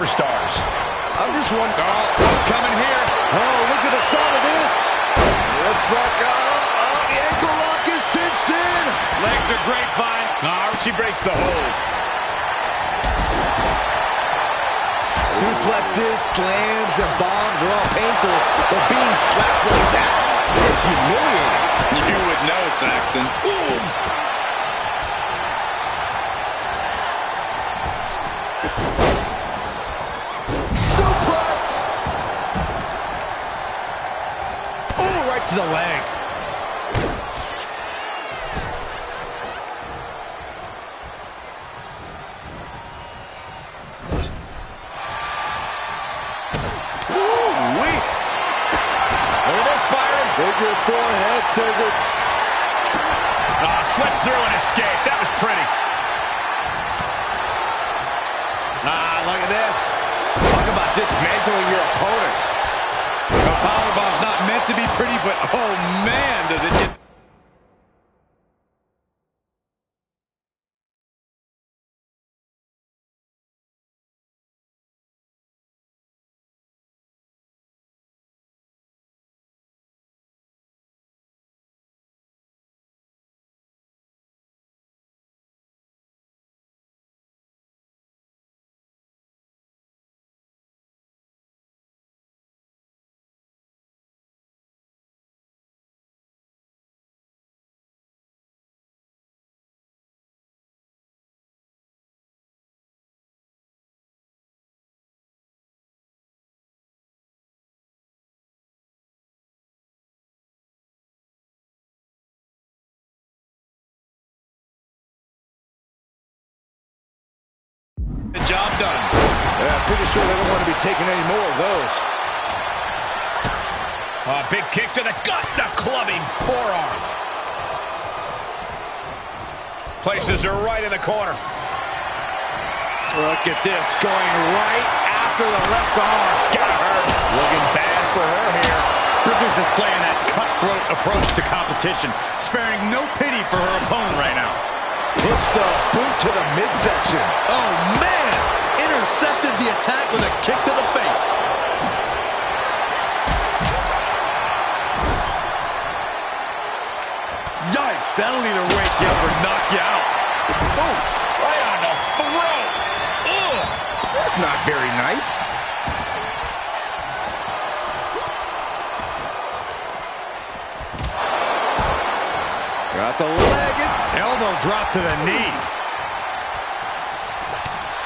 Stars. I'm just wondering. Oh, what's coming here? Oh, look at the start of this. Looks like the ankle lock is cinched in. Legs are grapevine. She breaks the hold. Suplexes, slams, and bombs are all painful, but being slapped like that is humiliating. You would know, Saxton. Boom. Suplex. Oh, right to the leg. Your forehead surgery. Oh, slipped through and escaped. That was pretty. Look at this. Talk about dismantling your opponent. A powerbomb's not meant to be pretty, but oh man, does it get... The job done. Yeah, I'm pretty sure they don't want to be taking any more of those. Big kick to the gut, the clubbing forearm. Places her right in the corner. Look at this, going right after the left arm. Got her. Looking bad for her here. Brooklyn's displaying that cutthroat approach to competition, sparing no pity for her opponent right now. Puts the boot to the midsection. Oh, man! Intercepted the attack with a kick to the face. Yikes, that'll either wake you up or knock you out. Oh, right on the throat. Ugh. That's not very nice. Got the leg. Elbow drop to the knee.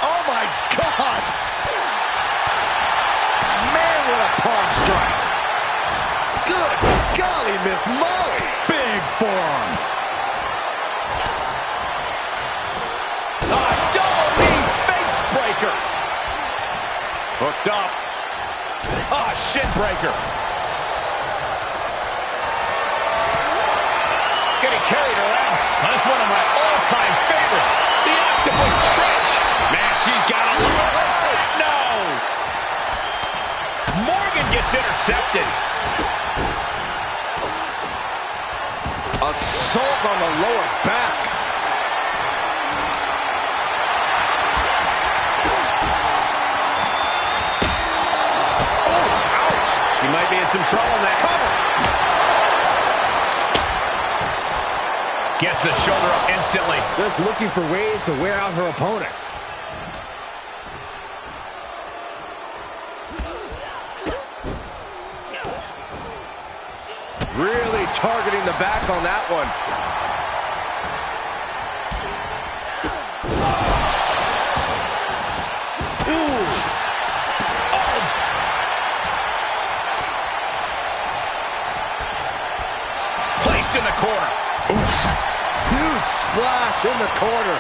Oh, my God. Man, what a palm strike. Good golly, Miss Molly. Big forearm. Double knee face breaker. Hooked up. Shin breaker. Getting carried around. That's one of my all-time favorites. The octopus stretch. Man, she's got a little... No! Morgan gets intercepted. Assault on the lower back. Oh, ouch. She might be in some trouble now. Cover. Gets the shoulder up instantly. Just looking for ways to wear out her opponent. Really targeting the back on that one. Ooh. Oh. Placed in the corner. Oof. Huge splash in the corner.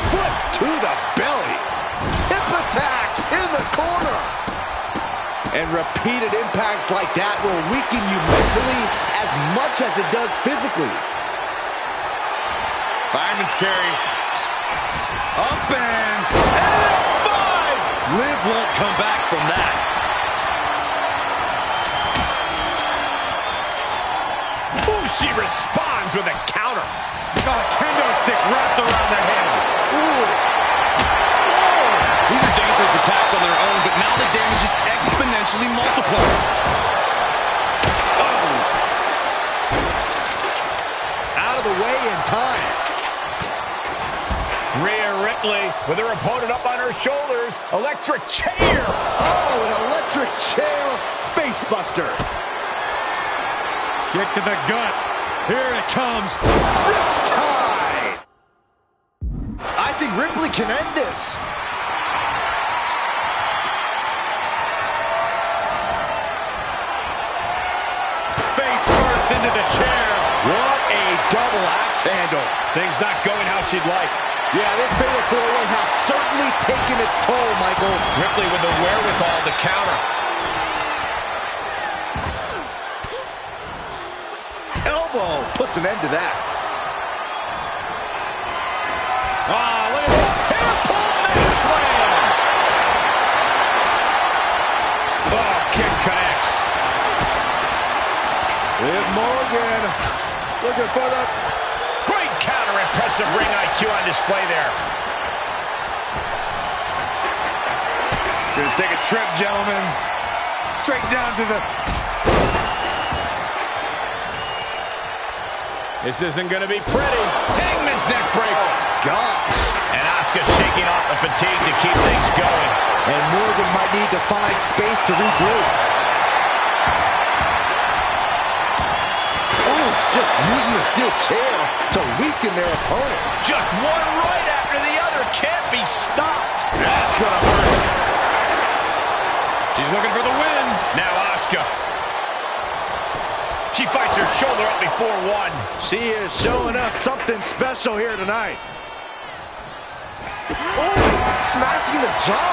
Foot to the belly. Hip attack in the corner. And repeated impacts like that will weaken you mentally as much as it does physically. Fireman's carry. Up and F5! Liv won't come back from that. Ooh, she responds with a counter. Kendo stick wrapped around the head. Ooh. Oh. These are dangerous attacks on their own, but now the damage is exponentially multiplied. Oh. Out of the way in time. Rhea Ripley with her opponent up on her shoulders. Electric chair. Oh, an electric chair facebuster. Kick to the gut. Here it comes. Riptide. I think Ripley can end this. Face first into the chair. What a double axe handle. Things not going how she'd like. Yeah, this fatal four-way has certainly taken its toll, Michael. Ripley with the wherewithal to counter. Elbow puts an end to that. Ah, look at this. Hair pull neck slam. Oh, kick connects. Liv Morgan looking for the... Great counter. Impressive ring IQ on display there. Gonna take a trip, gentlemen. Straight down to the... This isn't going to be pretty. Hangman's neck breaker. Gosh. And Asuka shaking off the fatigue to keep things going. And Morgan might need to find space to regroup. Oh, just using the steel chair to weaken their opponent. Just one right after the other. Can't be stopped. That's going to hurt. She's looking for the win. Now Asuka. She fights her shoulder up before one. She is showing us something special here tonight. Oh, smashing the jaw.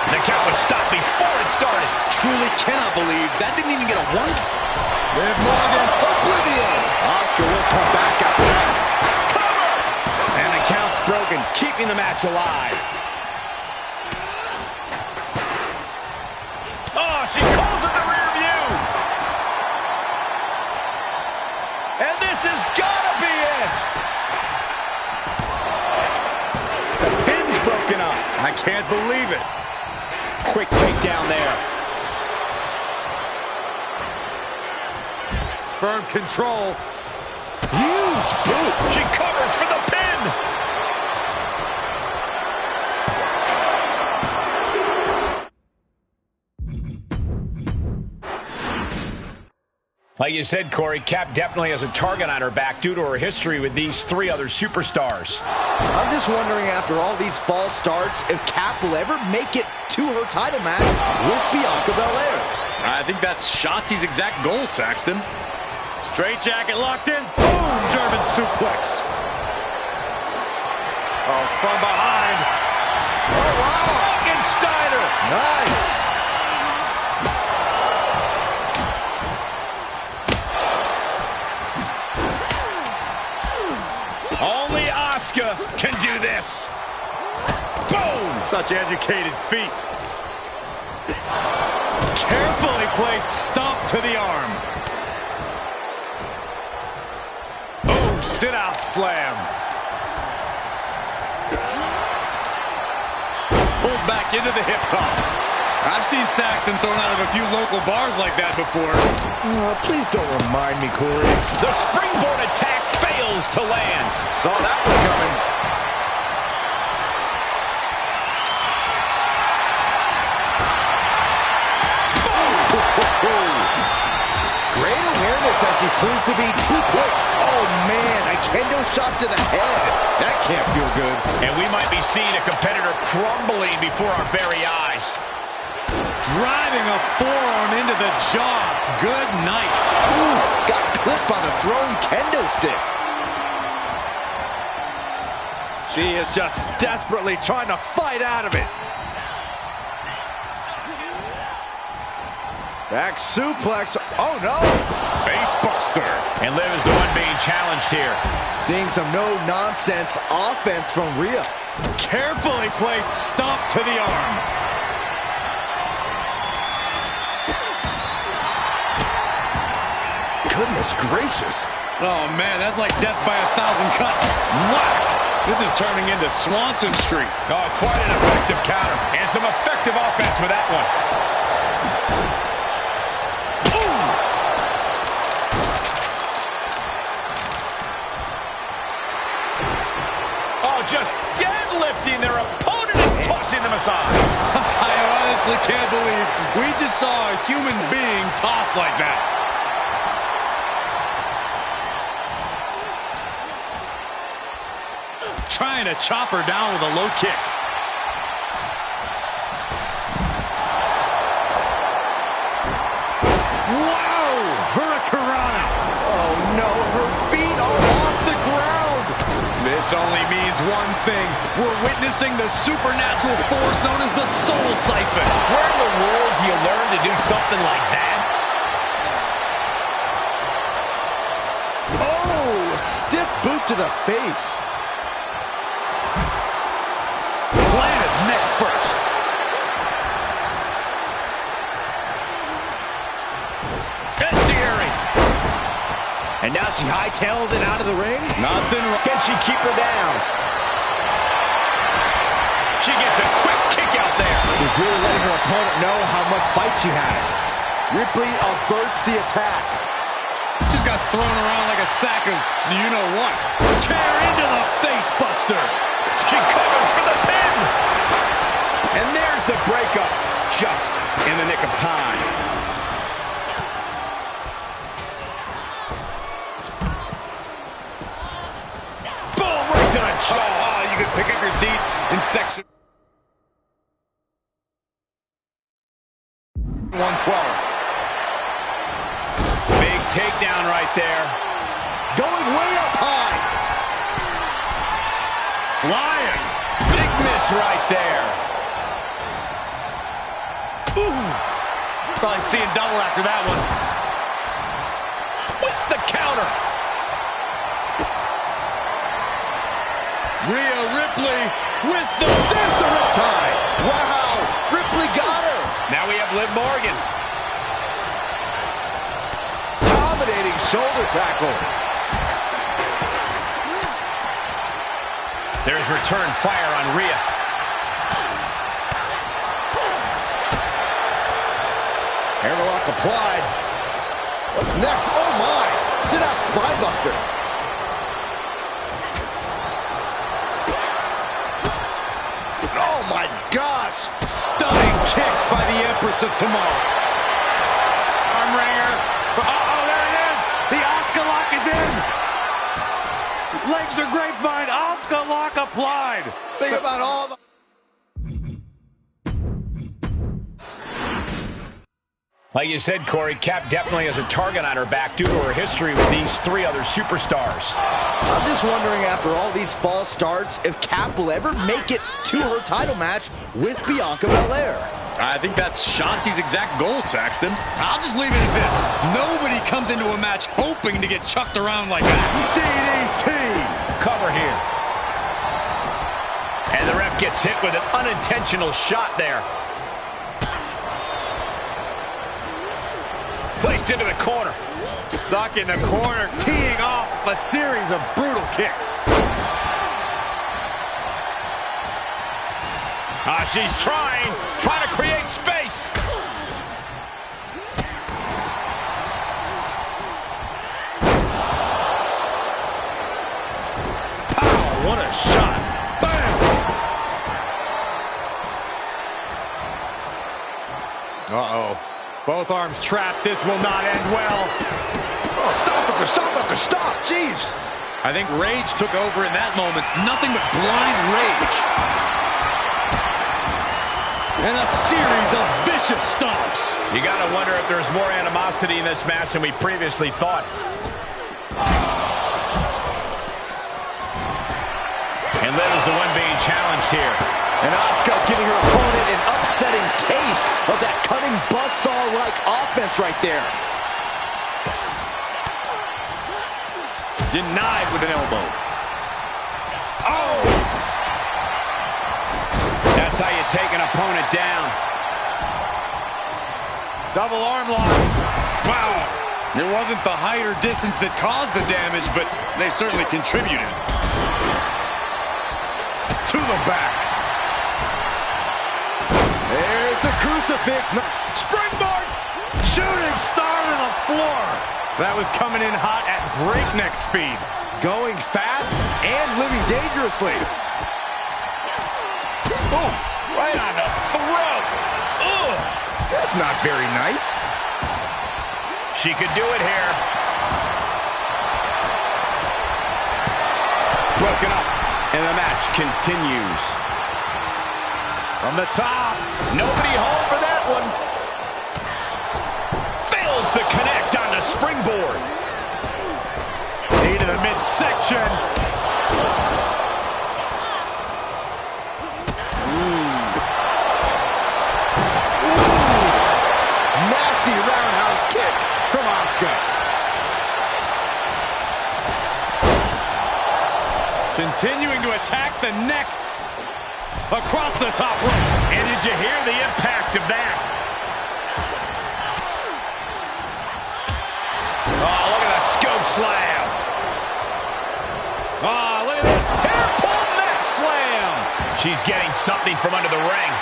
The count was stopped before it started. Truly cannot believe that didn't even get a one. Liv Morgan, oblivion. Asuka will come back after that. Cover! And the count's broken, keeping the match alive. Oh, she calls it the rear view. And this has gotta be it. The pin's broken up. I can't believe it. Quick takedown there. Firm control. Huge boot. She covers for the pin. Like you said, Corey, Cap definitely has a target on her back due to her history with these three other superstars. I'm just wondering, after all these false starts, if Cap will ever make it to her title match with Bianca Belair. I think that's Shotzi's exact goal, Saxton. Straight jacket locked in. Boom! German suplex. Oh, from behind. Oh, wow. Steiner. Nice. Only Asuka can do this. Boom! Such educated feet. Carefully placed stomp to the arm. Oh, sit-out slam. Pulled back into the hip toss. I've seen Saxton thrown out of a few local bars like that before. Please don't remind me, Corey. The springboard attack fails to land. Saw that one coming. Great awareness as she proves to be too quick. Oh, man, a kendo shot to the head. That can't feel good. And we might be seeing a competitor crumbling before our very eyes. Driving a forearm into the jaw. Good night. Ooh, got clipped by the thrown kendo stick. She is just desperately trying to fight out of it. Back suplex. Oh, no. Face buster. And Liv is the one being challenged here. Seeing some no-nonsense offense from Rhea. Carefully placed stomp to the arm. Goodness gracious. Oh, man, that's like death by 1,000 cuts. Whack! This is turning into Swanson Street. Oh, quite an effective counter. And some effective offense with that one. Oh, just deadlifting their opponent and tossing them aside. I honestly can't believe we just saw a human being tossed like that. Trying to chop her down with a low kick. Wow! Hurricanrana. Oh, no. Her feet are off the ground. This only means one thing. We're witnessing the supernatural force known as the Soul Siphon. Where in the world do you learn to do something like that? Oh, a stiff boot to the face. Planted neck first. Enziguri. And now she hightails it out of the ring. Nothing wrong. Can she keep her down? She gets a quick kick out there. She's really letting her opponent know how much fight she has. Ripley averts the attack. Just got thrown around like a sack of you-know-what. Tear into the face buster. She covers for the pin. And there's the breakup. Just in the nick of time. Boom, right to the jaw. Oh, you can pick up your teeth in section 112. Big takedown right there. Going way up high. Flying. Big miss right there. Ooh. Probably seeing double after that one. With the counter. Rhea Ripley with the... There's the riptide. Wow. Ripley got her. Now we have Liv Morgan. Dominating shoulder tackle. There's return fire on Rhea. Hammerlock applied. What's next? Oh my! Sit out spinebuster. Oh my gosh! Stunning kicks by the Empress of Tomorrow. Arm wringer. Uh-oh, there it is. The Oscar lock is in. Legs are grapevine. Oscar lock applied. Think about all the... Like you said, Corey, Cap definitely has a target on her back due to her history with these three other superstars. I'm just wondering, after all these false starts, if Cap will ever make it to her title match with Bianca Belair. I think that's Shotzi's exact goal, Saxton. I'll just leave it at this. Nobody comes into a match hoping to get chucked around like that. DDT! Cover here. And the ref gets hit with an unintentional shot there. Placed into the corner. Stuck in the corner, teeing off a series of brutal kicks. She's trying to create space. Pow, what a shot. Bam! Uh-oh. Both arms trapped. This will not end well. Oh, stop after stop after stop. Jeez. I think rage took over in that moment. Nothing but blind rage. And a series of vicious stomps. You got to wonder if there's more animosity in this match than we previously thought. And Liv is the one being challenged here. And Asuka giving her opponent an upsetting taste of that cutting buzzsaw-like offense right there. Denied with an elbow. Oh! That's how you take an opponent down. Double arm lock. Wow. It wasn't the height or distance that caused the damage, but they certainly contributed. to the back. There's the crucifix. Springboard. Shooting star to the floor. That was coming in hot at breakneck speed. Going fast and living dangerously. Oh, right on the throat. Ugh. That's not very nice. She could do it here. Broken up, and the match continues. From the top. Nobody home for that one. Fails to connect on the springboard. Knee to the midsection. Nasty roundhouse kick from Asuka. Continuing to attack the neck across the top rope. And did you hear the impact of that? Oh, look at that scope slam. Oh, look at this. Hair pull neck slam. She's getting something from under the ring.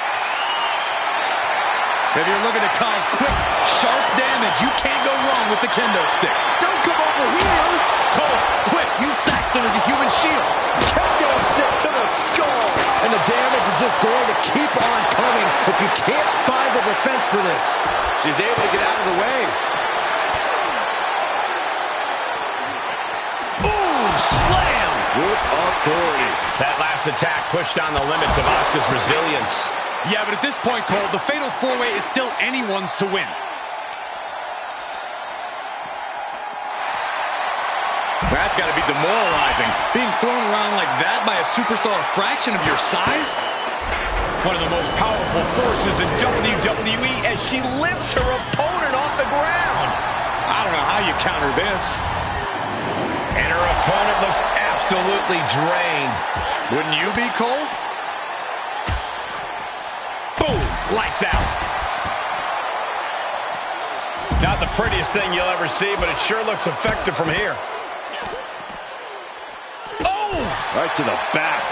If you're looking to cause quick, sharp damage, you can't go wrong with the kendo stick. Don't come over here. Cole, quick, use Saxton as a human shield. Kendo stick to the skull. And the damage is just going to keep on coming if you can't find the defense for this. She's able to get out of the way. Ooh, slam! With authority. That last attack pushed on the limits of Asuka's resilience. Yeah, but at this point, Cole, the Fatal 4-Way is still anyone's to win. That's got to be demoralizing. Being thrown around like that by a superstar a fraction of your size? One of the most powerful forces in WWE as she lifts her opponent off the ground. I don't know how you counter this. And her opponent looks absolutely drained. Wouldn't you be, Cole? Boom! Lights out. Not the prettiest thing you'll ever see, but it sure looks effective from here. Oh! Right to the back.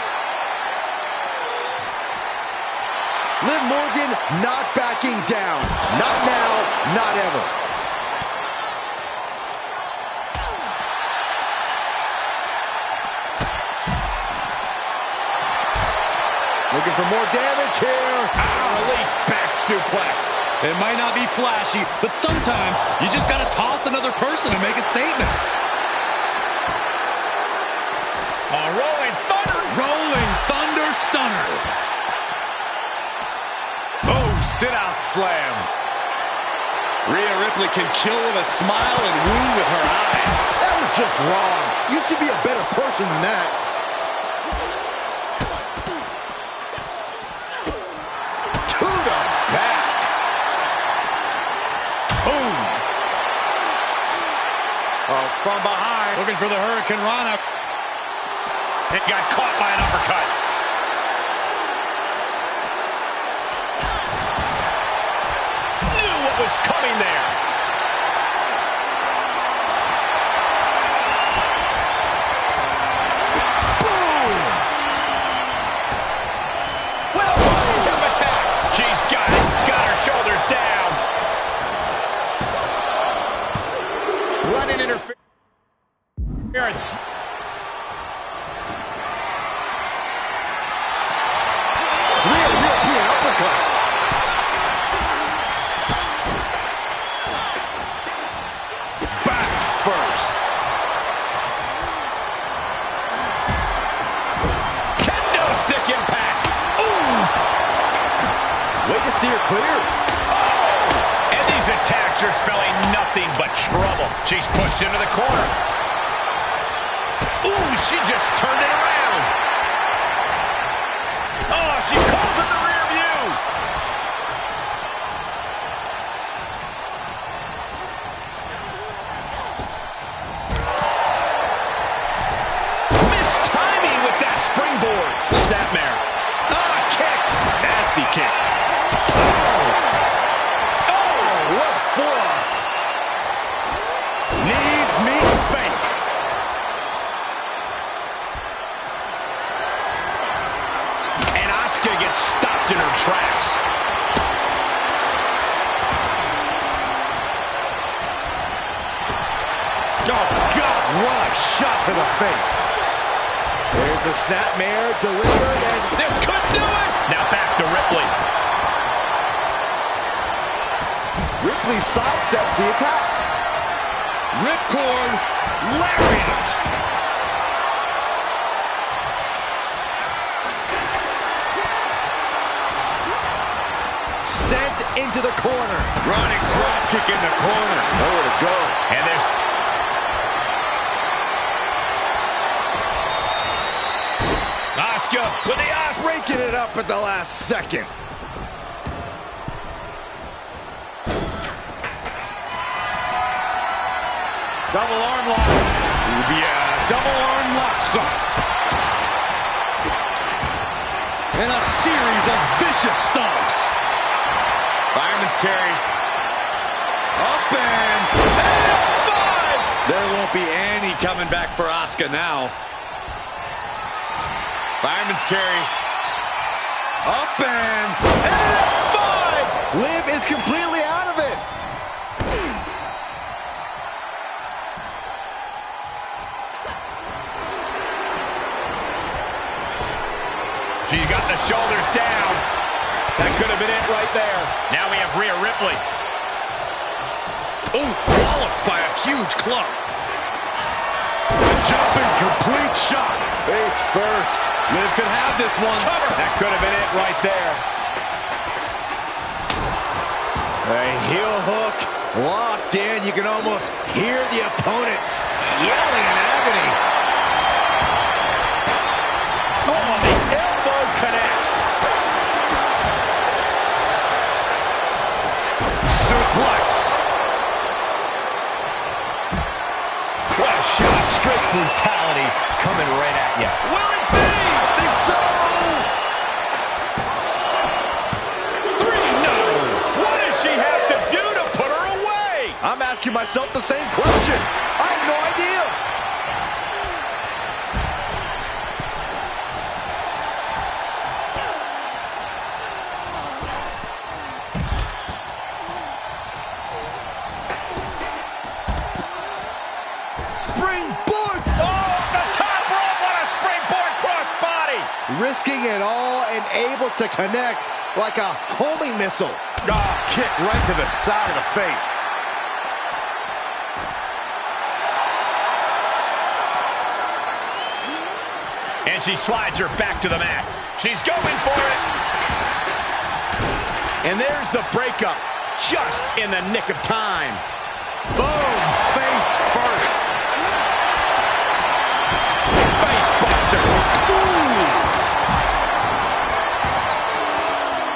Liv Morgan not backing down. Not now, not ever. Looking for more damage here. Release back suplex. It might not be flashy, but sometimes you just got to toss another person to make a statement. Rolling Thunder. Rolling Thunder Stunner. Oh, sit-out slam. Rhea Ripley can kill with a smile and wound with her eyes. That was just wrong. You should be a better person than that. To the back. Boom. Oh, from behind. Looking for the Hurricane Rana. It got caught by an uppercut. Knew what was coming there. Boom. Well, hip attack. She's got it. Got her shoulders down. Running interference. Real European uppercut. Back first. Kendo stick impact. Ooh. Way to steer clear. Oh! And these attacks are spelling nothing but trouble. She's pushed into the corner. Ooh, she just turned it around. Oh, she calls it the rear view. Missed timing with that springboard. Snapmare. Kick. Nasty kick. Oh, what for? Knees meet face. Asuka gets stopped in her tracks. Oh, God, what a shot to the face. There's a snapmare delivered, and this could do it. Now back to Ripley. Ripley sidesteps the attack. Ripcord lariat. Sent into the corner. Running drop kick in the corner. Nowhere to go. And there's... Asuka with the Asuka. Breaking it up at the last second. Double arm lock. Yeah, double arm lock. And a series of vicious stomps. Fireman's carry. Up and 5. There won't be any coming back for Asuka now. Fireman's carry. Up and 5. Liv is completely out of it. She's got the shoulders down. That could have been it right there. Now we have Rhea Ripley. Ooh, walloped by a huge club. Jumping complete shot. Face first. Liv could have this one. Cover. That could have been it right there. A heel hook locked in. You can almost hear the opponents yelling in agony. Oh, the elbow connects. Suplex. What a shot. Straight brutality coming right at you. Will it be? I think so. 3, no. What does she have to do to put her away? I'm asking myself the same question. I have no idea. Springboard! Oh, the top rope. What a springboard crossbody. Risking it all and able to connect like a homing missile. Oh, kick right to the side of the face. And she slides her back to the mat. She's going for it. And there's the breakup, just in the nick of time. Boom, face first. Face buster.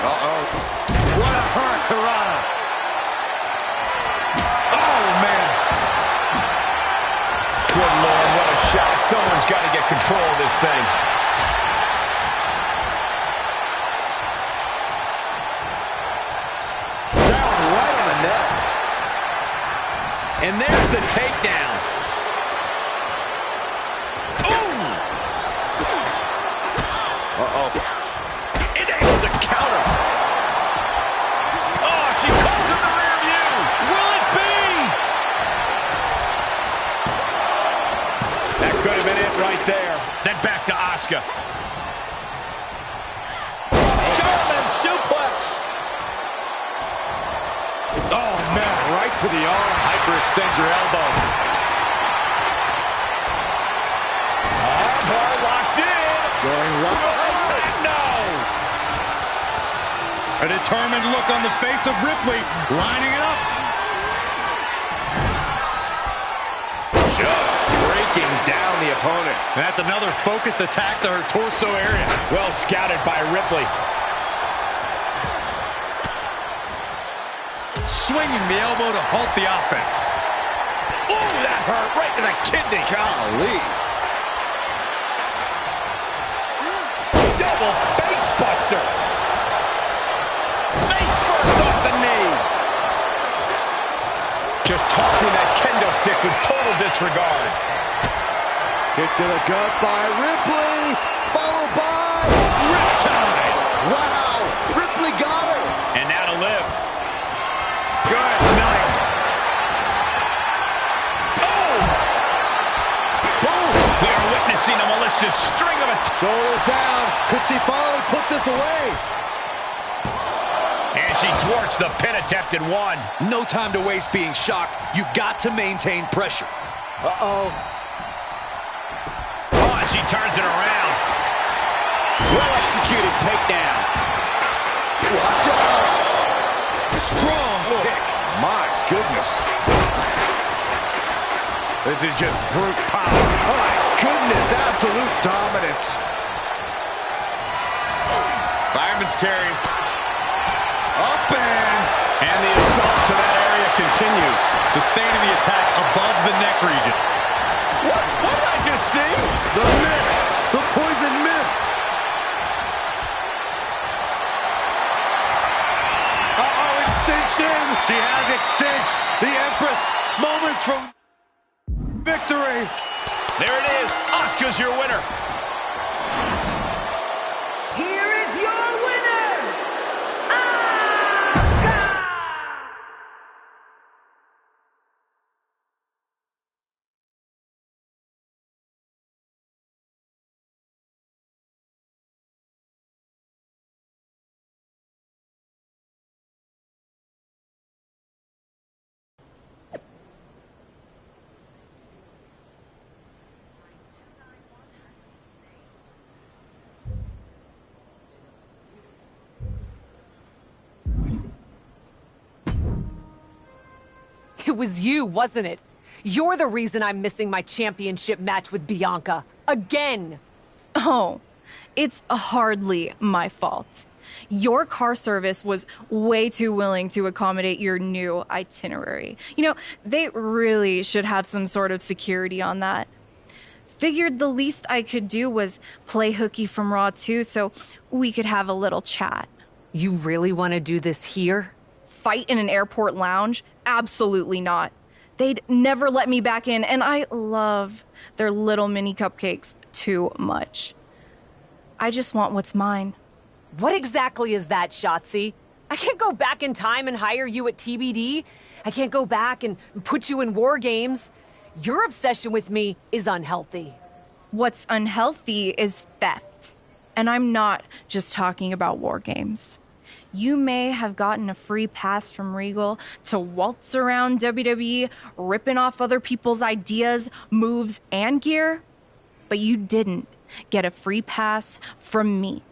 Uh-oh. What a hurricanrana. Oh, man. Good Lord, what a shot. Someone's got to get control of this thing. Down right on the neck. And there's the takedown. Ooh! Uh-oh. Enabled to counter. Oh, she calls in the rear view. Will it be? That could have been it right there. Then back to Asuka. German suplex. Oh, man, right to the arm. Hyperextend your elbow. Armbar locked in. Going right. No. A determined look on the face of Ripley, lining it up. Just breaking down the opponent. And that's another focused attack to her torso area. Well scouted by Ripley. Swinging the elbow to halt the offense. Ooh, that hurt right in the kidney. Golly. Double face buster. Face first off the knee. Just tossing that kendo stick with total disregard. Kick to the gut by Ripley, followed by Riptide. vicious string of attacks. Shoulders down. Could she finally put this away? And she thwarts the pin attempt in one. No time to waste being shocked. You've got to maintain pressure. Uh-oh. Oh, and she turns it around. Well-executed takedown. Watch out. Strong kick. My goodness. This is just brute power. Oh, my goodness. Absolute dominance. Fireman's carry. Up And the assault to that area continues. Sustaining the attack above the neck region. What did I just see? The mist. The poison mist. Uh-oh, it's cinched in. She has it cinched. The Empress, moments from victory. There it is. Asuka's your winner. Here is your winner, Asuka! It was you, wasn't it? You're the reason I'm missing my championship match with Bianca. Again! Oh, it's hardly my fault. Your car service was way too willing to accommodate your new itinerary. You know, they really should have some sort of security on that. Figured the least I could do was play hooky from Raw 2 so we could have a little chat. You really want to do this here? Fight in an airport lounge? Absolutely not. They'd never let me back in, and I love their little mini cupcakes too much. I just want what's mine. What exactly is that, Shotzi? I can't go back in time and hire you at TBD. I can't go back and put you in war games. Your obsession with me is unhealthy. What's unhealthy is theft. And I'm not just talking about war games. You may have gotten a free pass from Regal to waltz around WWE, ripping off other people's ideas, moves, and gear, but you didn't get a free pass from me.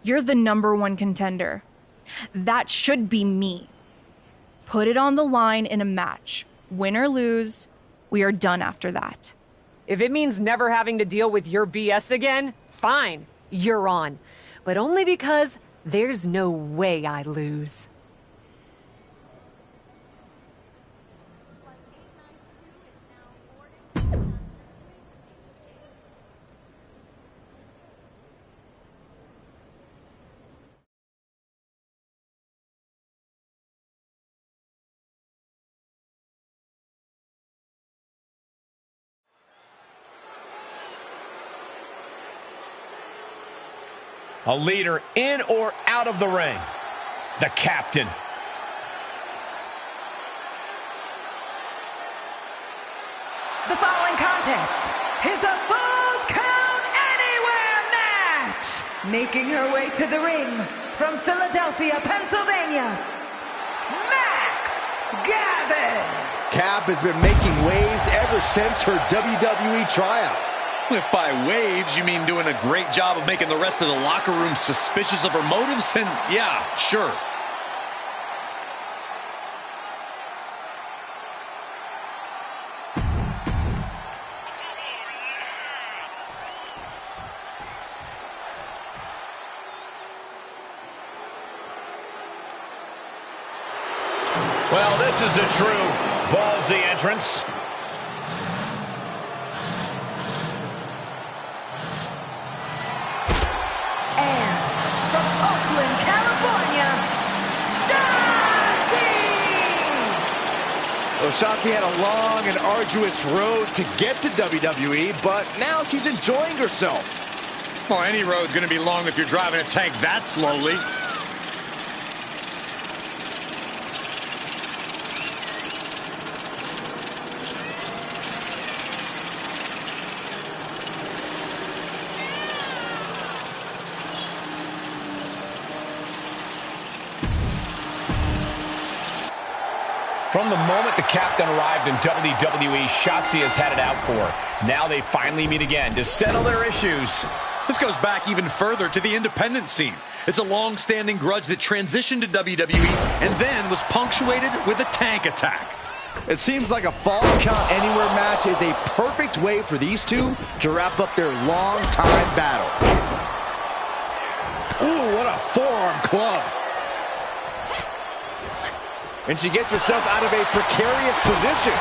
You're the #1 contender. That should be me. Put it on the line in a match. Win or lose, we are done after that. If it means never having to deal with your BS again, fine, you're on. But only because there's no way I lose. A leader in or out of the ring. The captain. The following contest is a Falls Count Anywhere match. Making her way to the ring from Philadelphia, Pennsylvania, Max Gavin. Cap has been making waves ever since her WWE tryout. If by waves you mean doing a great job of making the rest of the locker room suspicious of her motives, then yeah, sure. Well, this is a true ballsy entrance. And from Oakland, California, Shotzi! Well, Shotzi had a long and arduous road to get to WWE, but now she's enjoying herself. Well, any road's going to be long if you're driving a tank that slowly. From the moment the captain arrived in WWE, Shotzi has had it out for her. Now they finally meet again to settle their issues. This goes back even further to the independent scene. It's a long-standing grudge that transitioned to WWE and then was punctuated with a tank attack. It seems like a Falls Count Anywhere match is a perfect way for these two to wrap up their long-time battle. Ooh, what a forearm club. And she gets herself out of a precarious position.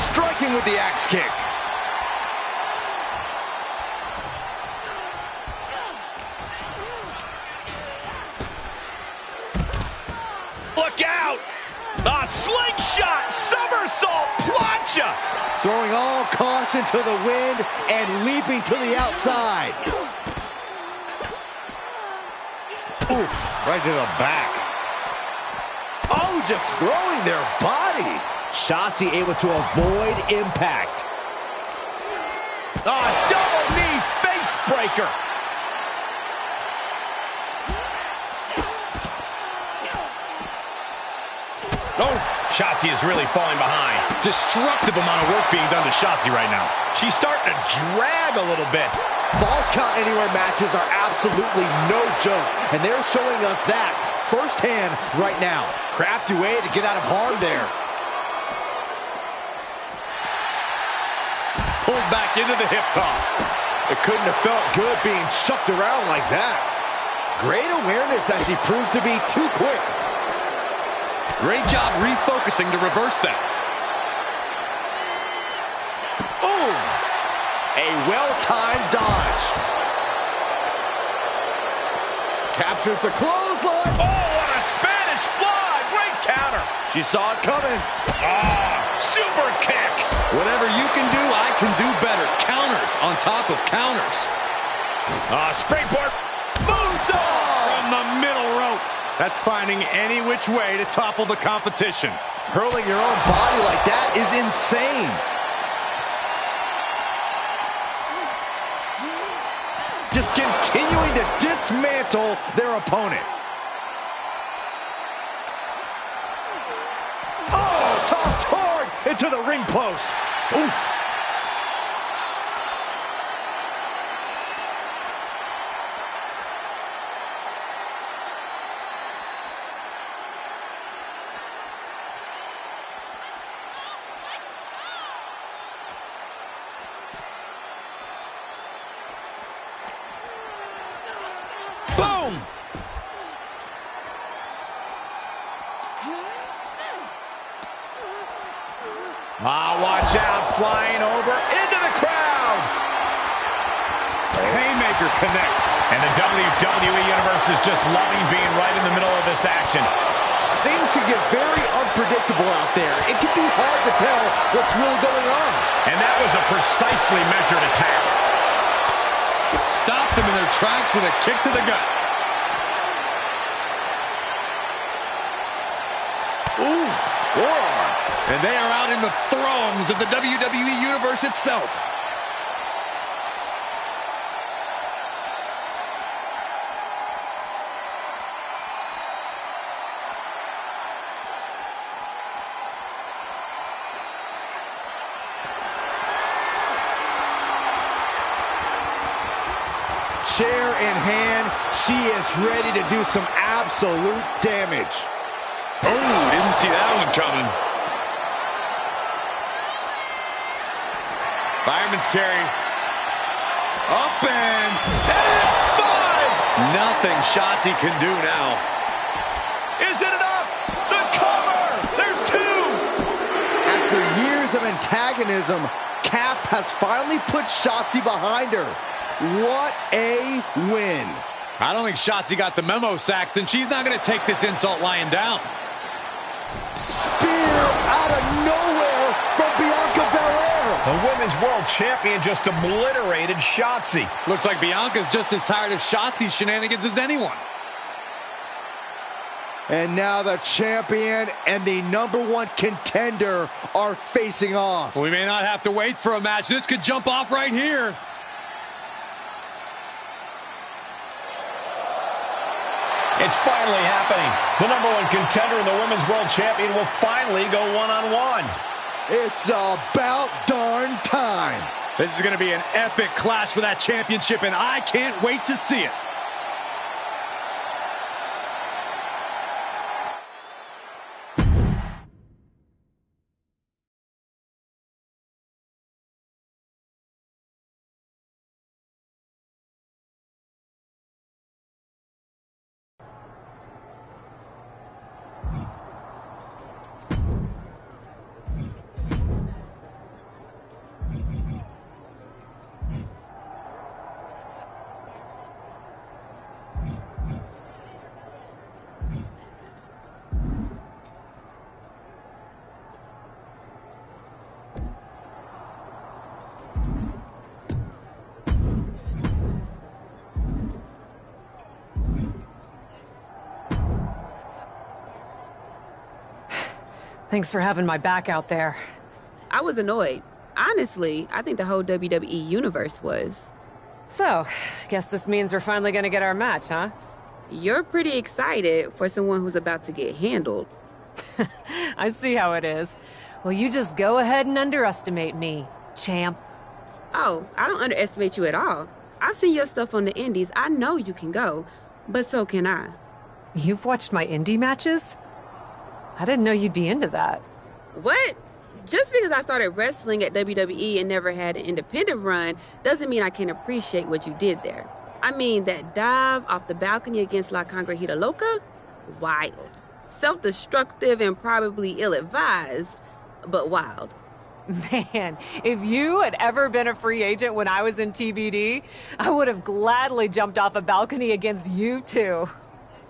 Striking with the axe kick. Look out! A slingshot, somersault, plancha! Throwing all caution to the wind and leaping to the outside. Oof. Right to the back. Oh, just throwing their body. Shotzi able to avoid impact. Double knee face breaker. Oh, Shotzi is really falling behind. Destructive amount of work being done to Shotzi right now. She's starting to drag a little bit. Falls Count Anywhere matches are absolutely no joke, and they're showing us that firsthand right now. Crafty way to get out of harm there. Pulled back into the hip toss. It couldn't have felt good being chucked around like that. Great awareness as she proves to be too quick. Great job refocusing to reverse that. Boom! A well-timed dodge. Captures the clothesline. Oh, what a Spanish fly! Great counter. She saw it coming. Super kick. Whatever you can do, I can do better. Counters on top of counters. Springboard moonsault From the middle rope. That's finding any which way to topple the competition. Hurling your own body like that is insane. Just continuing to dismantle their opponent. Oh, tossed hard into the ring post. Oof. Boom! Watch out, flying over into the crowd. Haymaker connects. And the WWE Universe is just loving being right in the middle of this action. Things can get very unpredictable out there. It can be hard to tell what's really going on. And that was a precisely measured attack. Stopped them in their tracks with a kick to the gut. Ooh, forearm. And they are out in the throes of the WWE Universe itself. Chair in hand, she is ready to do some absolute damage. Oh, didn't see that one coming. Fireman's carry. Up and 5! Nothing Shotzi can do now. Is it enough? The cover! There's 2! After years of antagonism, Cap has finally put Shotzi behind her. What a win. I don't think Shotzi got the memo, Saxton. She's not going to take this insult lying down. Spear out of nowhere from Bianca Belair. The Women's World Champion just obliterated Shotzi. Looks like Bianca's just as tired of Shotzi's shenanigans as anyone. And now the champion and the #1 contender are facing off. We may not have to wait for a match. This could jump off right here. It's finally happening. The #1 contender and the Women's World Champion will finally go one-on-one. It's about darn time. This is going to be an epic clash for that championship, and I can't wait to see it. Thanks for having my back out there. I was annoyed. Honestly, I think the whole WWE universe was. So, guess this means we're finally gonna get our match, huh? You're pretty excited for someone who's about to get handled. I see how it is. Well, you just go ahead and underestimate me, champ. Oh, I don't underestimate you at all. I've seen your stuff on the indies. I know you can go, but so can I. You've watched my indie matches? I didn't know you'd be into that. What? Just because I started wrestling at WWE and never had an independent run doesn't mean I can't appreciate what you did there. I mean, that dive off the balcony against La Congrejita Loca? Wild. Self-destructive and probably ill-advised, but wild. Man, if you had ever been a free agent when I was in TBD, I would have gladly jumped off a balcony against you too.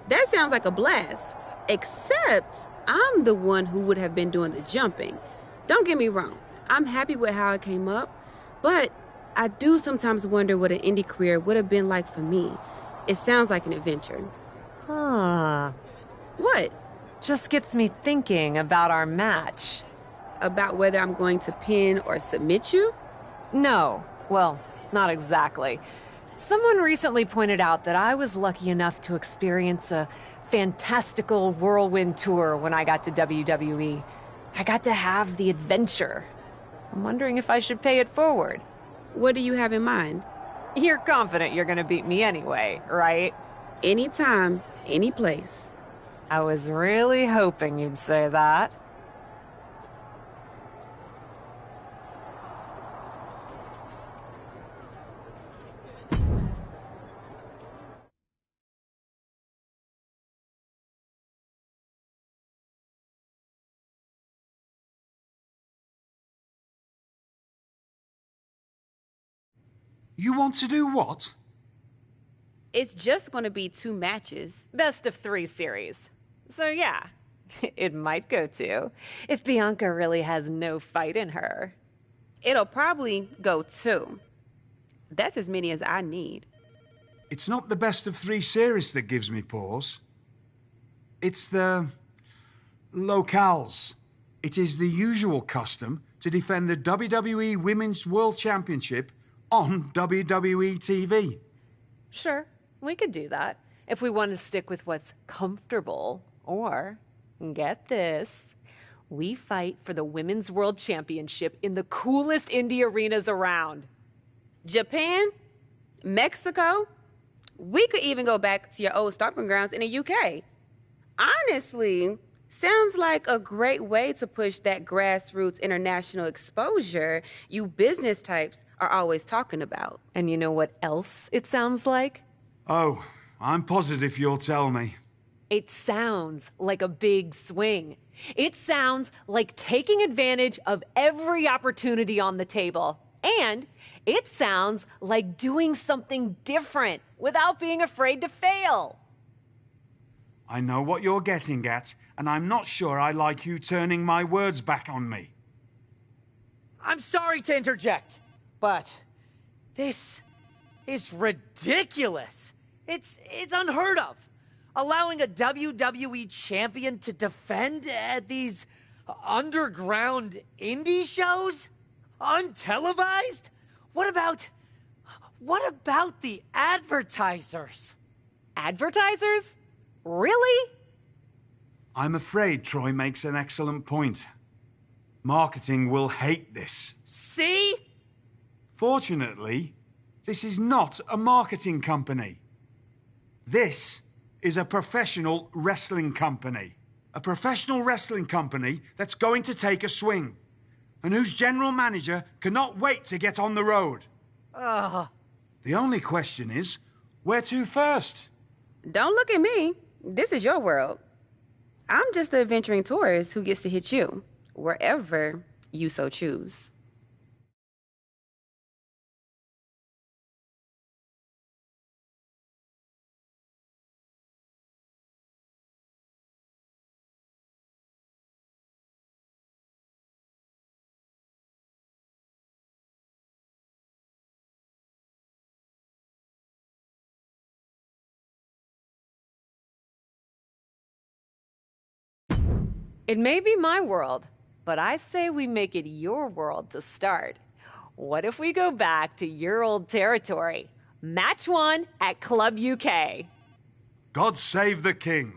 That sounds like a blast. Except I'm the one who would have been doing the jumping. Don't get me wrong, I'm happy with how it came up, but I do sometimes wonder what an indie career would have been like for me. It sounds like an adventure. Huh. What? Just gets me thinking about our match. About whether I'm going to pin or submit you? No. Well, not exactly. Someone recently pointed out that I was lucky enough to experience a fantastical whirlwind tour when I got to WWE. I got to have the adventure. I'm wondering if I should pay it forward. What do you have in mind? You're confident you're gonna beat me anyway, right? Anytime, any place. I was really hoping you'd say that. You want to do what? It's just going to be 2 matches. Best of 3 series. So yeah, it might go 2, if Bianca really has no fight in her. It'll probably go 2. That's as many as I need. It's not the best of 3 series that gives me pause. It's the locales. It is the usual custom to defend the WWE Women's World Championship on WWE TV. Sure, we could do that if we want to stick with what's comfortable. Or, get this, we fight for the Women's World Championship in the coolest indie arenas around. Japan? Mexico? We could even go back to your old stomping grounds in the UK. Honestly, sounds like a great way to push that grassroots international exposure you business types are always talking about. And you know what else it sounds like? Oh, I'm positive you'll tell me. It sounds like a big swing. It sounds like taking advantage of every opportunity on the table. And it sounds like doing something different without being afraid to fail. I know what you're getting at, and I'm not sure I like you turning my words back on me. I'm sorry to interject, but this is ridiculous. It's unheard of. Allowing a WWE champion to defend at these underground indie shows? Untelevised? What about the advertisers? Advertisers? Really? I'm afraid Troy makes an excellent point. Marketing will hate this. See? Fortunately, this is not a marketing company. This is a professional wrestling company. A professional wrestling company that's going to take a swing, and whose general manager cannot wait to get on the road. The only question is, where to first? Don't look at me. This is your world. I'm just the adventuring tourist who gets to hit you, wherever you so choose. It may be my world, but I say we make it your world to start. What if we go back to your old territory? Match 1 at Club UK. God save the king.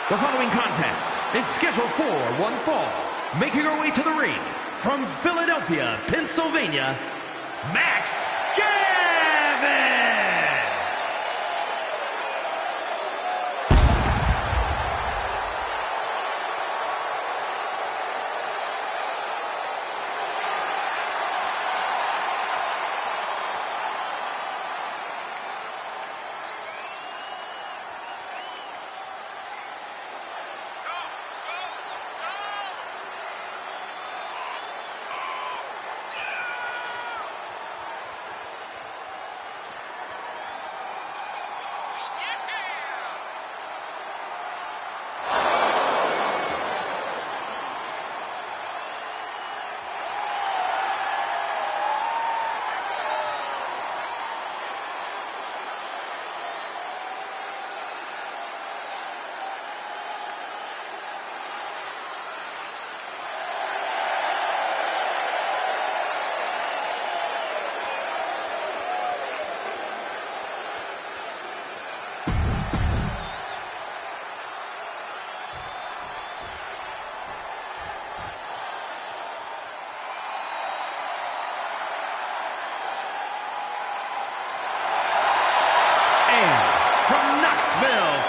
The following contest is scheduled for one fall. Making her way to the ring from Philadelphia, Pennsylvania, Max Gavin!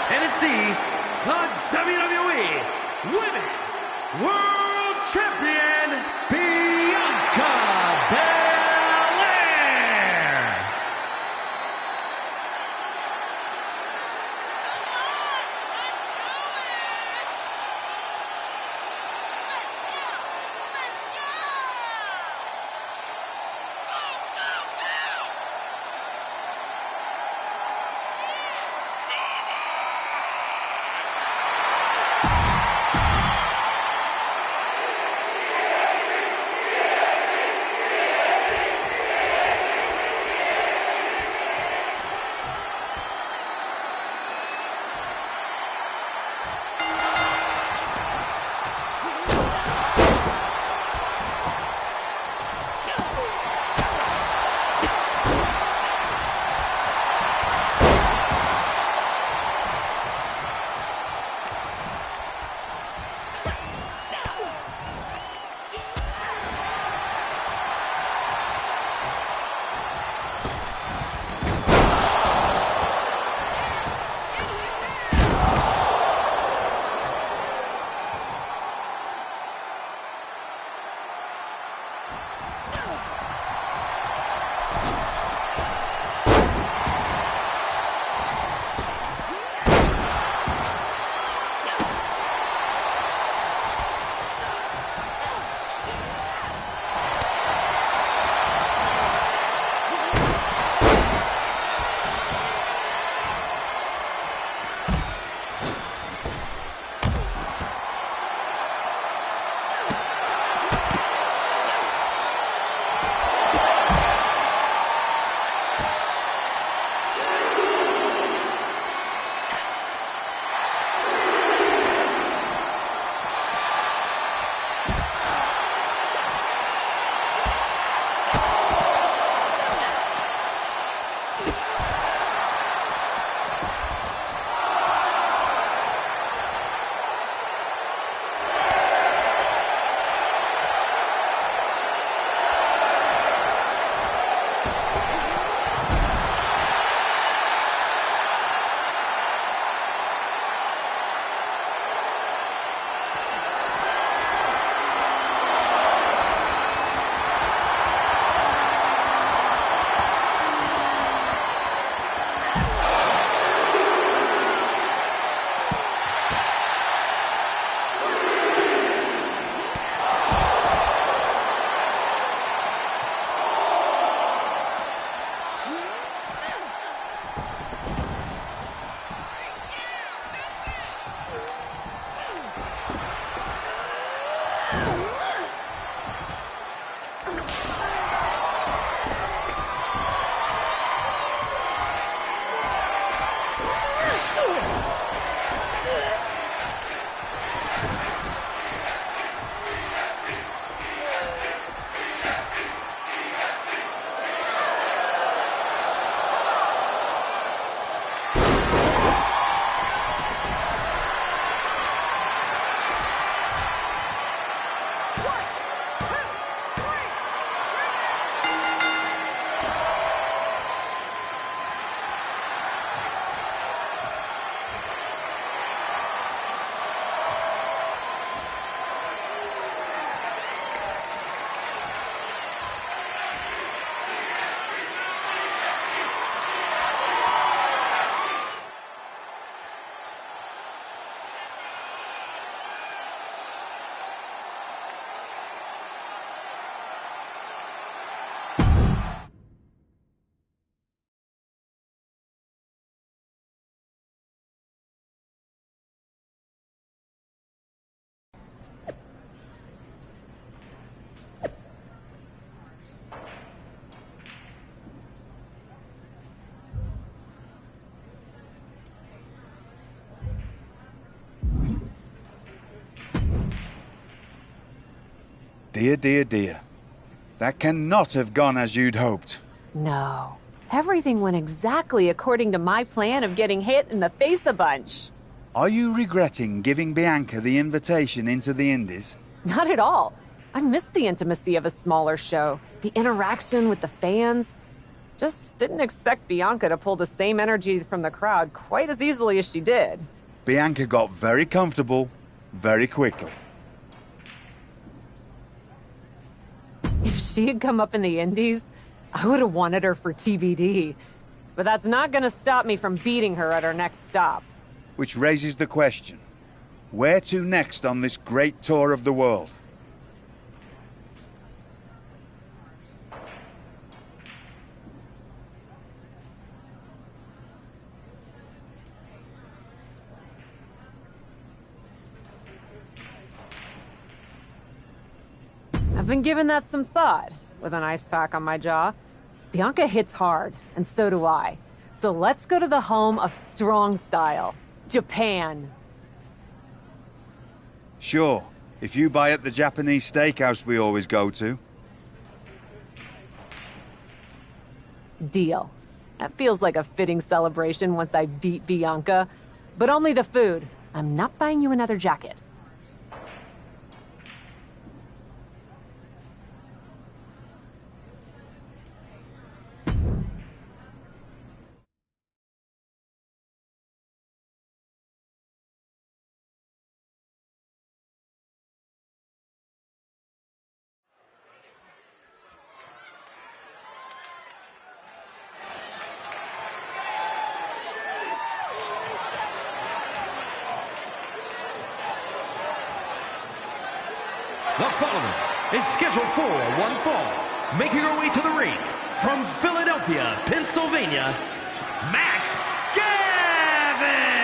Tennessee, the WWE Women's World Champion, Bianca Belair. Dear, dear, dear. That cannot have gone as you'd hoped. No. Everything went exactly according to my plan of getting hit in the face a bunch. Are you regretting giving Bianca the invitation into the Indies? Not at all. I missed the intimacy of a smaller show, the interaction with the fans. Just didn't expect Bianca to pull the same energy from the crowd quite as easily as she did. Bianca got very comfortable very quickly. If she had come up in the Indies, I would have wanted her for TBD. But that's not gonna stop me from beating her at her next stop. Which raises the question, where to next on this great tour of the world? I've been giving that some thought, with an ice pack on my jaw. Bianca hits hard, and so do I. So let's go to the home of strong style, Japan. Sure, if you buy at the Japanese steakhouse we always go to. Deal. That feels like a fitting celebration once I beat Bianca. But only the food. I'm not buying you another jacket. The following is scheduled for one fall, making her way to the ring from Philadelphia, Pennsylvania, Max Gavin!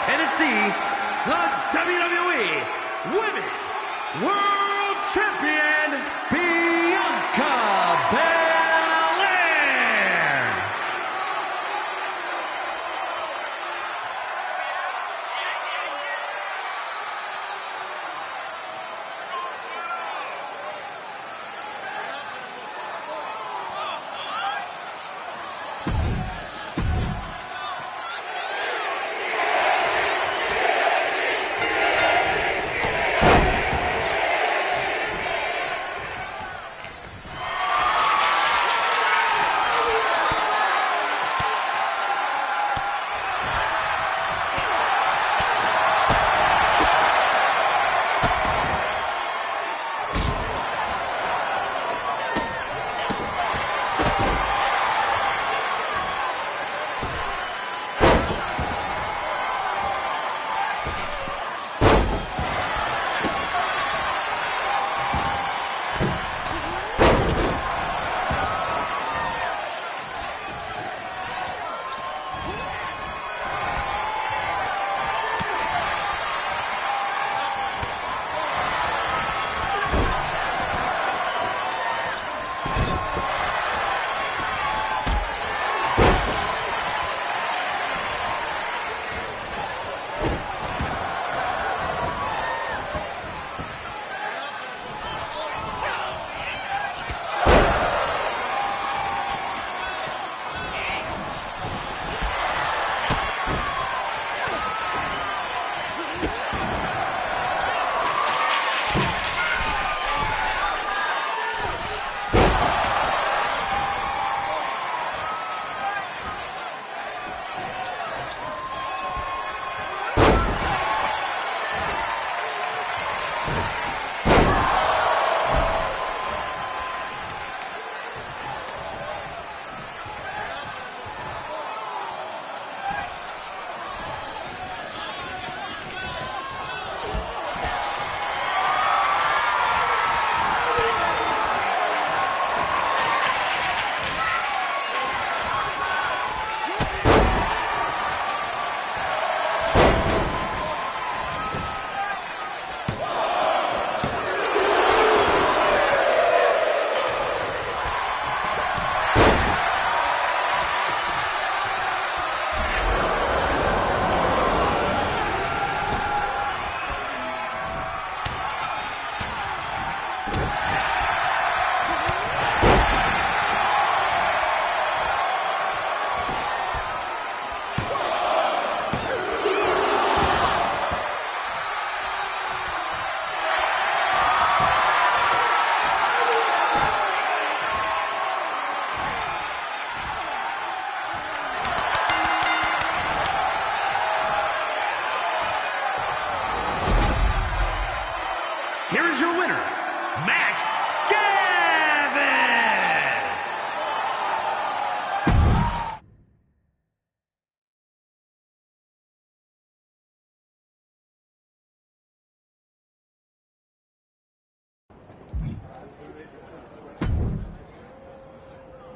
Tennessee, the WWE Women's World Champion, Bianca Belair.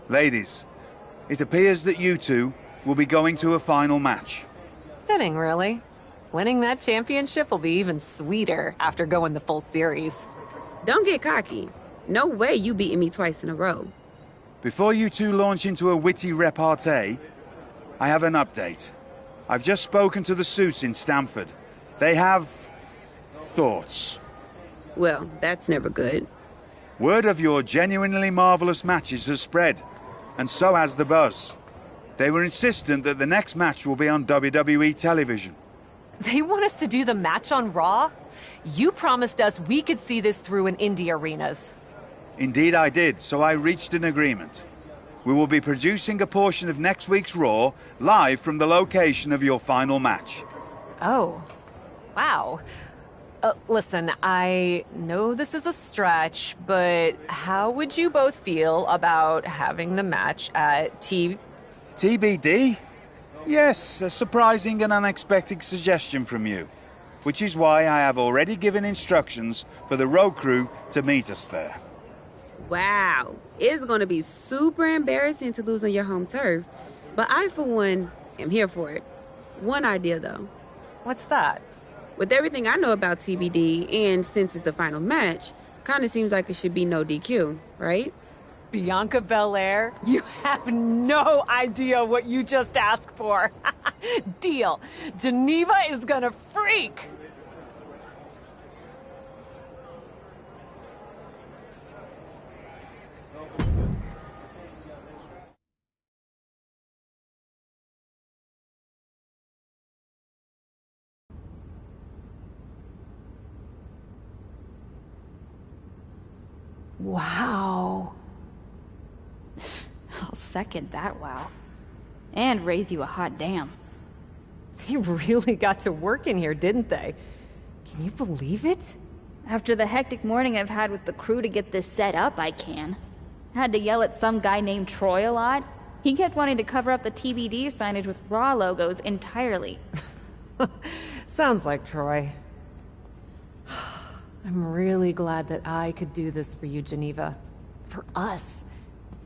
Ladies, it appears that you two will be going to a final match. Fitting, really. Winning that championship will be even sweeter after going the full series. Don't get cocky. No way you beating me twice in a row. Before you two launch into a witty repartee, I have an update. I've just spoken to the suits in Stamford. They have thoughts. Well, that's never good. Word of your genuinely marvelous matches has spread, and so has the buzz. They were insistent that the next match will be on WWE television. They want us to do the match on Raw? You promised us we could see this through in indie arenas. Indeed I did, so I reached an agreement. We will be producing a portion of next week's Raw live from the location of your final match. Oh, wow. Listen, I know this is a stretch, but how would you both feel about having the match at TBD? Yes, a surprising and unexpected suggestion from you. Which is why I have already given instructions for the road crew to meet us there. Wow. It's going to be super embarrassing to lose on your home turf. But I, for one, am here for it. One idea, though. What's that? With everything I know about TBD, and since it's the final match, kind of seems like it should be no DQ, right? Bianca Belair? You have no idea what you just asked for. Deal. Geneva is gonna freak. Wow. I'll second that wow. And raise you a hot damn. They really got to work in here, didn't they? Can you believe it? After the hectic morning I've had with the crew to get this set up, I can. Had to yell at some guy named Troy a lot. He kept wanting to cover up the TBD signage with Raw logos entirely. Sounds like Troy. I'm really glad that I could do this for you, Geneva. For us.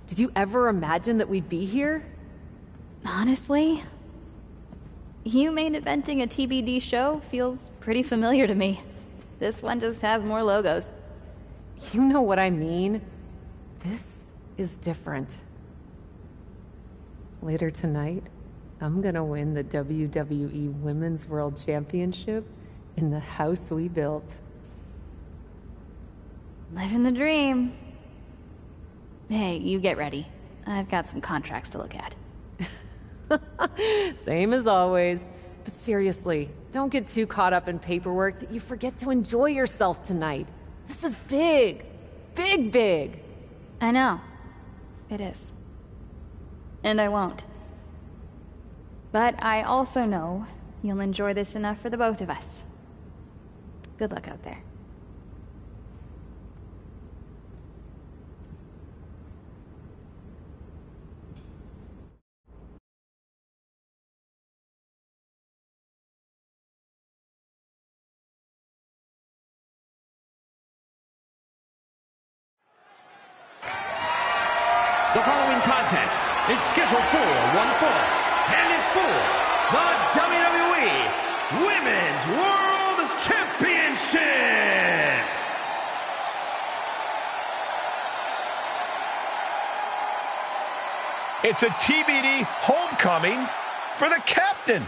Did you ever imagine that we'd be here? Honestly, you main eventing a TBD show feels pretty familiar to me. This one just has more logos. You know what I mean. This is different. Later tonight, I'm gonna win the WWE Women's World Championship in the house we built. Living the dream. Hey, you get ready. I've got some contracts to look at. Same as always. But seriously, don't get too caught up in paperwork that you forget to enjoy yourself tonight. This is big. Big, big. I know. It is. And I won't. But I also know you'll enjoy this enough for the both of us. Good luck out there. The following contest is scheduled for one fall and is for the WWE Women's World Championship. It's a TBD homecoming for the captain.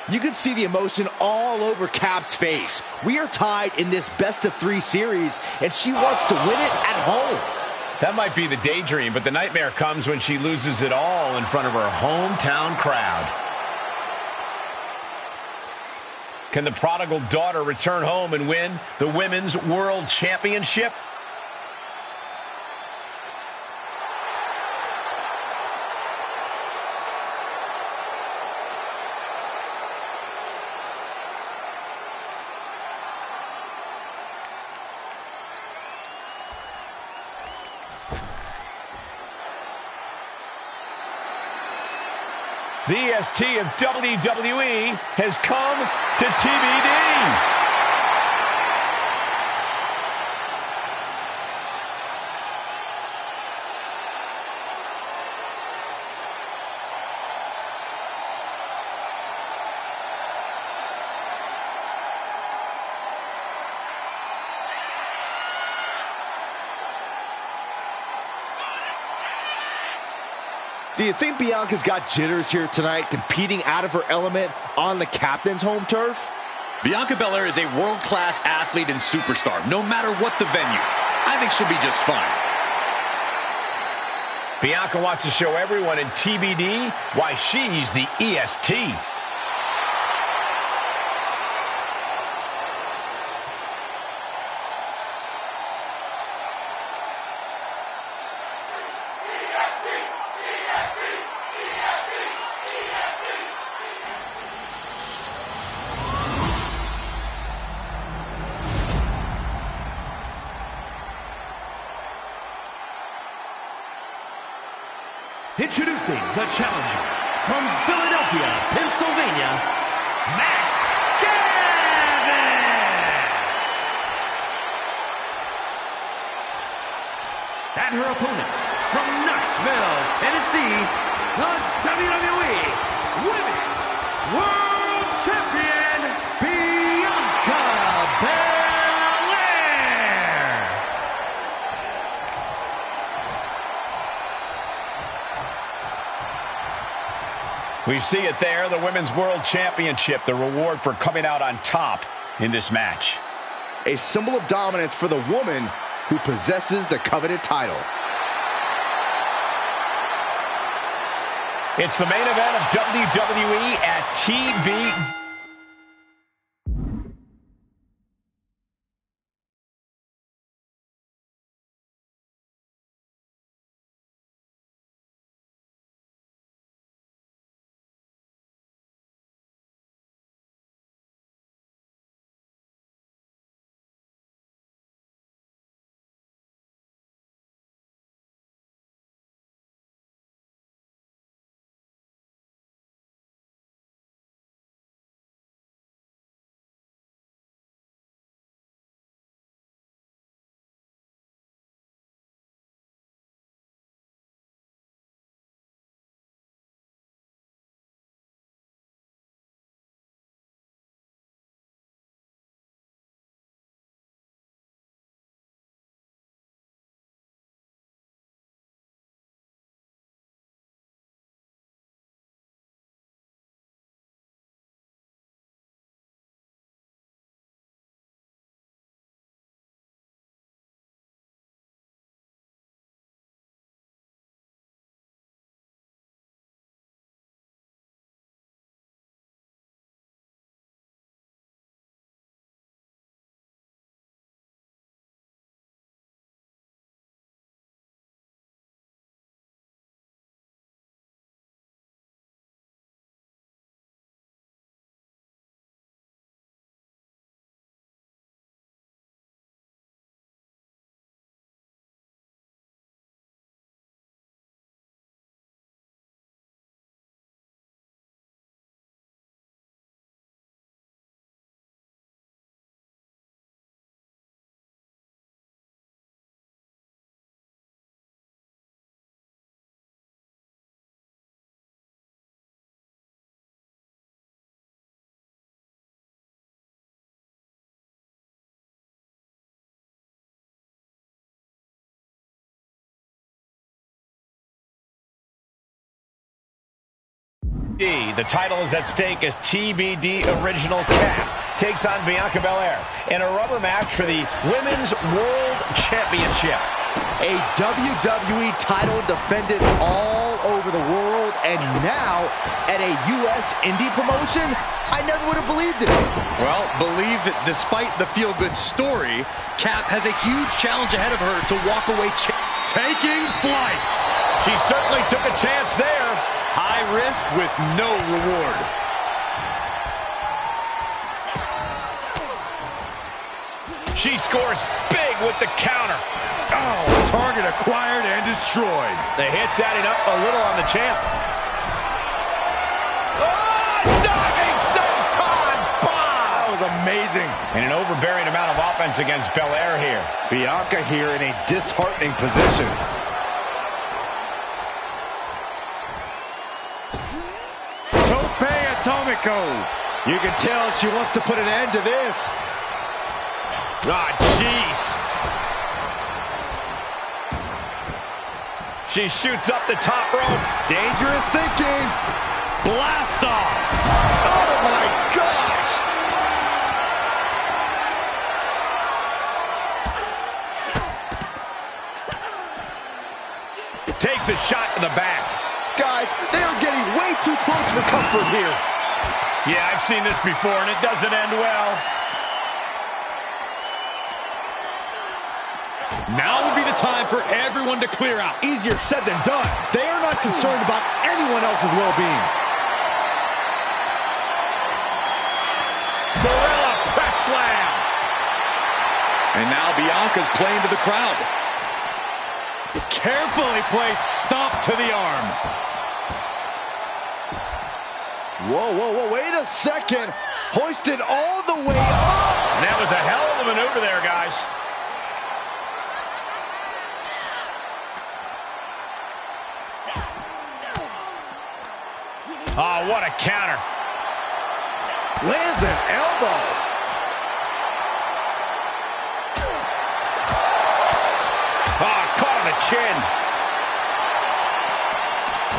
You can see the emotion all over Cap's face. We are tied in this best-of-3 series, and she wants to win it at home. That might be the daydream, but the nightmare comes when she loses it all in front of her hometown crowd. Can the prodigal daughter return home and win the Women's World Championship? The EST of WWE has come to TBD. Do you think Bianca's got jitters here tonight, competing out of her element on the captain's home turf? Bianca Belair is a world-class athlete and superstar, no matter what the venue. I think she'll be just fine. Bianca wants to show everyone in TBD why she's the EST. Introducing the challenger from Philadelphia, Pennsylvania, Max Gavin! And her opponent from Knoxville, Tennessee, the WWE Women's World Champion, Bianca Belair! We see it there, the Women's World Championship, the reward for coming out on top in this match. A symbol of dominance for the woman who possesses the coveted title. It's the main event of WWE at TBD. The title is at stake as TBD Original Cap takes on Bianca Belair in a rubber match for the Women's World Championship. A WWE title defended all over the world, and now at a U.S. indie promotion? I never would have believed it. Well, believe that despite the feel-good story, Cap has a huge challenge ahead of her to walk away taking flight. She certainly took a chance there. High risk with no reward. She scores big with the counter. Oh, target acquired and destroyed. The hit's adding up a little on the champ. Oh, diving senton bomb! That was amazing. And an overbearing amount of offense against Belair here. Bianca here in a disheartening position. Tope Atomico. You can tell she wants to put an end to this. Ah, jeez. She shoots up the top rope. Dangerous thinking. Blast off. Oh, my gosh. Takes a shot to the back. Guys, they are getting way too close for comfort here. Yeah, I've seen this before, and it doesn't end well. Now would be the time for everyone to clear out. Easier said than done. They are not concerned about anyone else's well-being. Gorilla press slam. And now Bianca's playing to the crowd. Carefully placed stomp to the arm. Whoa, whoa, whoa, wait a second. Hoisted all the way up. That was a hell of a maneuver there, guys. Oh, what a counter. Lands an elbow. Oh, caught on the chin.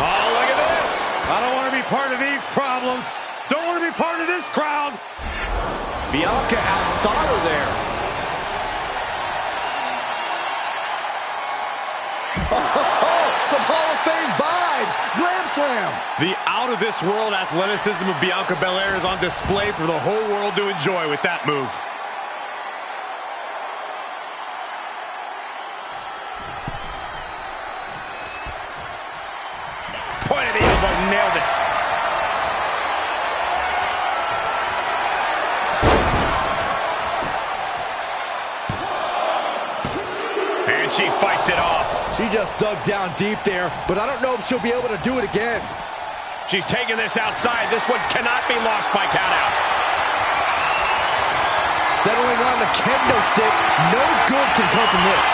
Oh, look at this. I don't want to be part of these problems. Don't want to be part of this crowd. Bianca outthought her there. Some Hall of Fame vibes. Glam slam. The out-of-this-world athleticism of Bianca Belair is on display for the whole world to enjoy with that move. Point of the elbow, nailed it. And she fights it off. She just dug down deep there, but I don't know if she'll be able to do it again. She's taking this outside. This one cannot be lost by countout. Settling on the kendo stick. No good can come from this.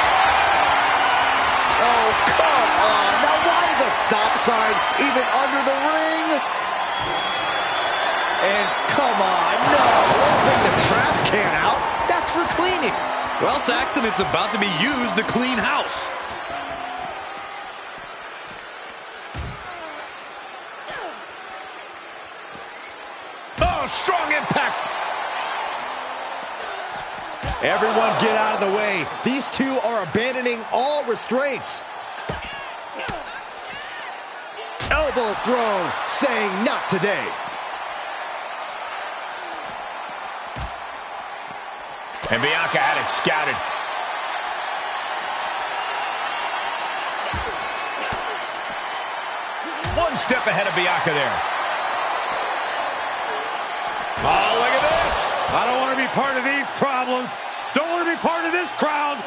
Oh, come on. Now, why is a stop sign even under the ring? And come on, no. Don't bring the trash can out. That's for cleaning. Well, Saxton, it's about to be used to clean house. Oh, strong impact. Everyone get out of the way. These two are abandoning all restraints. Elbow thrown, saying not today. And Bianca had it scouted. One step ahead of Bianca there. Oh, look at this. I don't want to be part of these problems. Don't want to be part of this crowd.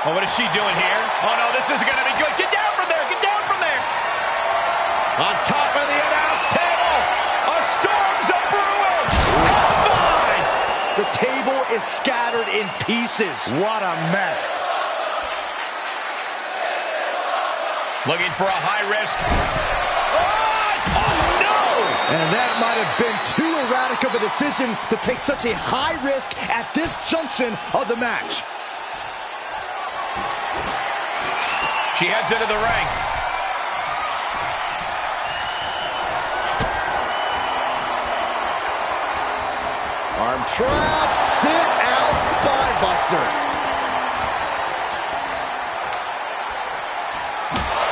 Oh, what is she doing here? Oh, no, this isn't going to be good. Get down from there. Get down from there. On top of the announce table, a storm's a-brewing. Five. The table is scattered in pieces. What a mess. Looking for a high risk. Oh, no! And that might have been too erratic of a decision to take such a high risk at this junction of the match. She heads into the ring. Arm trap, sit out, spine buster.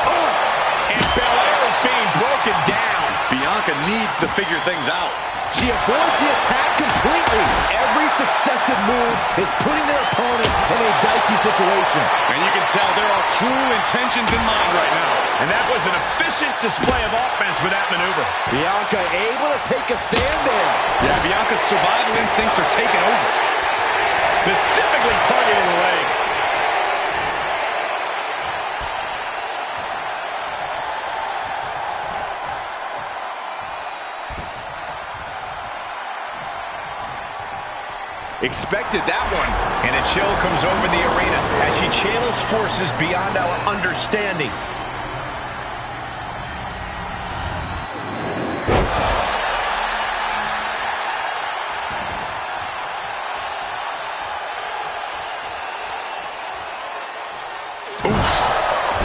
Oh, and Belair is being broken down. Bianca needs to figure things out. She avoids the attack completely. Every successive move is putting their opponent in a dicey situation. And you can tell there are true intentions in mind right now. And that was an efficient display of offense with that maneuver. Bianca able to take a stand there. Yeah, Bianca's survival instincts are taking over. Specifically targeting the leg. Expected that one. And a chill comes over the arena as she channels forces beyond our understanding.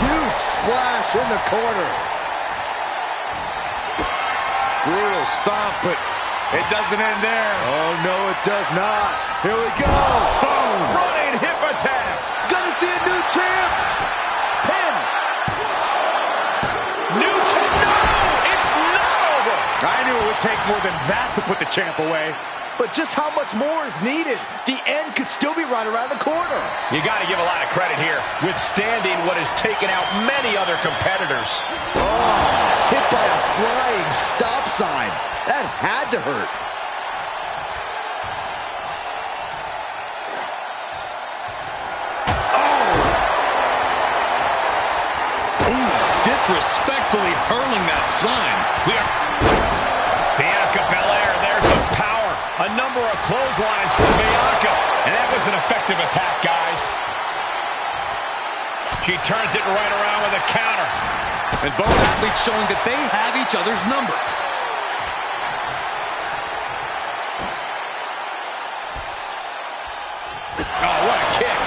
Huge splash in the corner. Brutal stomp, but it doesn't end there. Oh, no, it does not. Here we go. Boom. Running hip attack. Gonna see a new champ. Pin. New champ. No, it's not over. I knew it would take more than that to put the champ away. But just how much more is needed? The end could still be right around the corner. You got to give a lot of credit here, withstanding what has taken out many other competitors. Oh, hit by a flying stop sign. That had to hurt. Oh! Ooh, disrespectfully hurling that sign. Bianca Belair, there's the power. A number of clotheslines from Bianca. And that was an effective attack, guys. She turns it right around with a counter. And both athletes showing that they have each other's number. Oh, what a kick.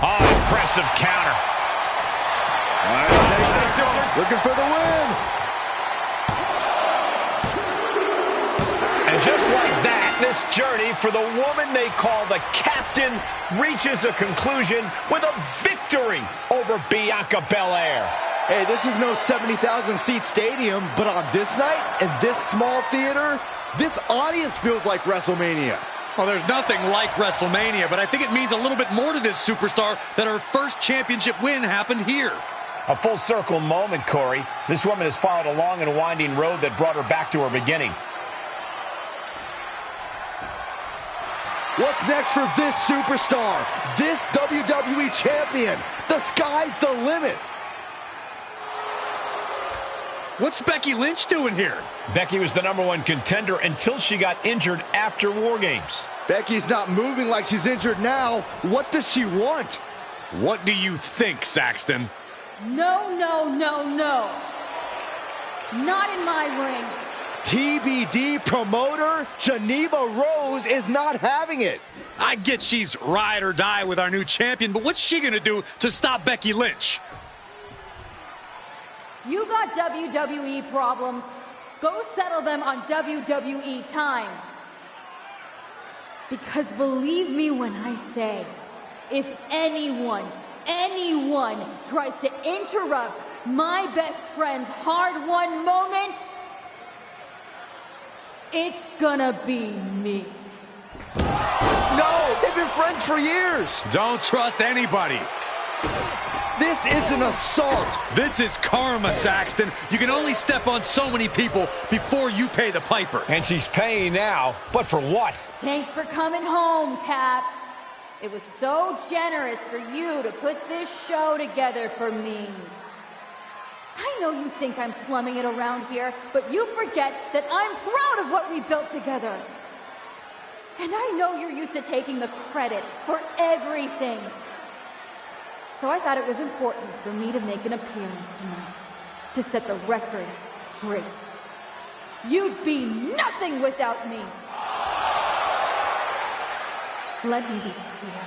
Oh, impressive counter. Looking for the win. And just like that, this journey for the woman they call the Captain reaches a conclusion with a victory over Bianca Belair. Hey, this is no 70,000-seat stadium, but on this night, in this small theater, this audience feels like WrestleMania. Well, there's nothing like WrestleMania, but I think it means a little bit more to this superstar that her first championship win happened here. A full circle moment, Corey. This woman has followed a long and winding road that brought her back to her beginning. What's next for this superstar? This WWE champion? The sky's the limit. What's Becky Lynch doing here? Becky was the #1 contender until she got injured after War Games. Becky's not moving like she's injured now. What does she want? What do you think, Saxton? No, no, no, no. Not in my ring. TBD promoter Geneva Rose is not having it. I get she's ride or die with our new champion, but what's she going to do to stop Becky Lynch? You got WWE problems. Go settle them on WWE time. Because believe me when I say, if anyone tries to interrupt my best friend's hard-won moment, it's gonna be me. No, they've been friends for years. Don't trust anybody. This is an assault. This is karma, Saxton. You can only step on so many people before you pay the piper. And she's paying now, but for what? Thanks for coming home, Cap. It was so generous for you to put this show together for me. I know you think I'm slumming it around here, but you forget that I'm proud of what we built together. And I know you're used to taking the credit for everything. So I thought it was important for me to make an appearance tonight, to set the record straight. You'd be nothing without me. Let me be clear.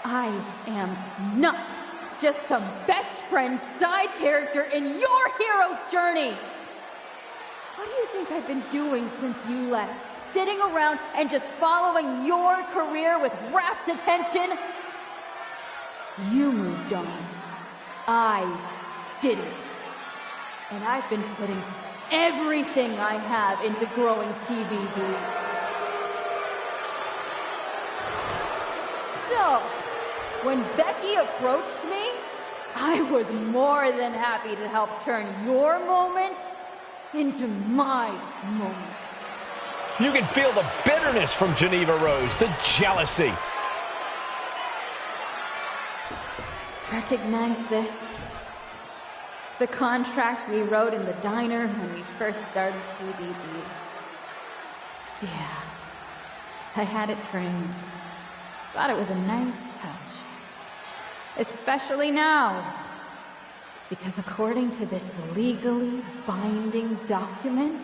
I am not just some best friend side character in your hero's journey. What do you think I've been doing since you left? Sitting around and just following your career with rapt attention? You moved on. I didn't. And I've been putting everything I have into growing TBD. So, when Becky approached me, I was more than happy to help turn your moment into my moment. You can feel the bitterness from Geneva Rose, the jealousy. Recognize this? The contract we wrote in the diner when we first started TBD. Yeah, I had it framed. Thought it was a nice touch. Especially now. Because according to this legally binding document,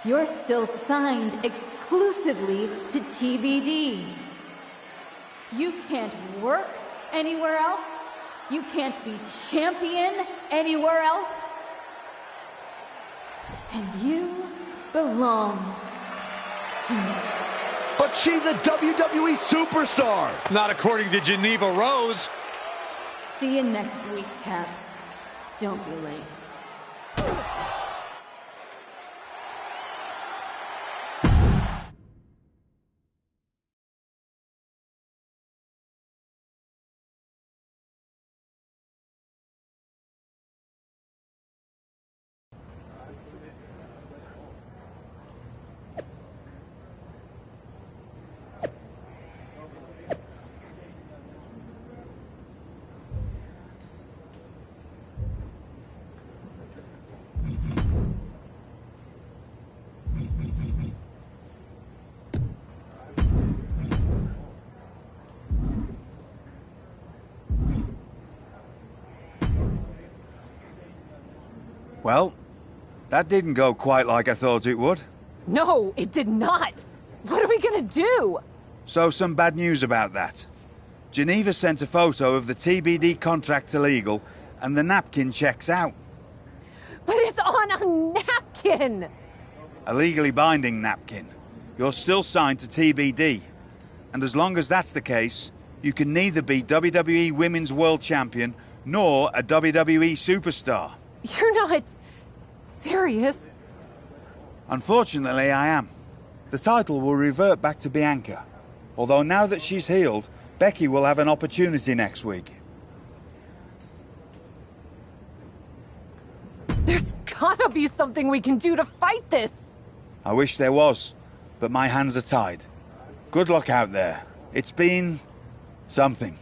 you're still signed exclusively to TBD. You can't work anywhere else. You can't be champion anywhere else. And you belong to me. But she's a WWE superstar. Not according to Geneva Rose. See you next week, Cap. Don't be late. Well, that didn't go quite like I thought it would. No, it did not. What are we gonna do? So some bad news about that. Geneva sent a photo of the TBD contract to legal, and the napkin checks out. But it's on a napkin! A legally binding napkin. You're still signed to TBD. And as long as that's the case, you can neither be WWE Women's World Champion nor a WWE Superstar. You're not serious? Unfortunately, I am. The title will revert back to Bianca. Although now that she's healed, Becky will have an opportunity next week. There's gotta be something we can do to fight this! I wish there was, but my hands are tied. Good luck out there. It's been something.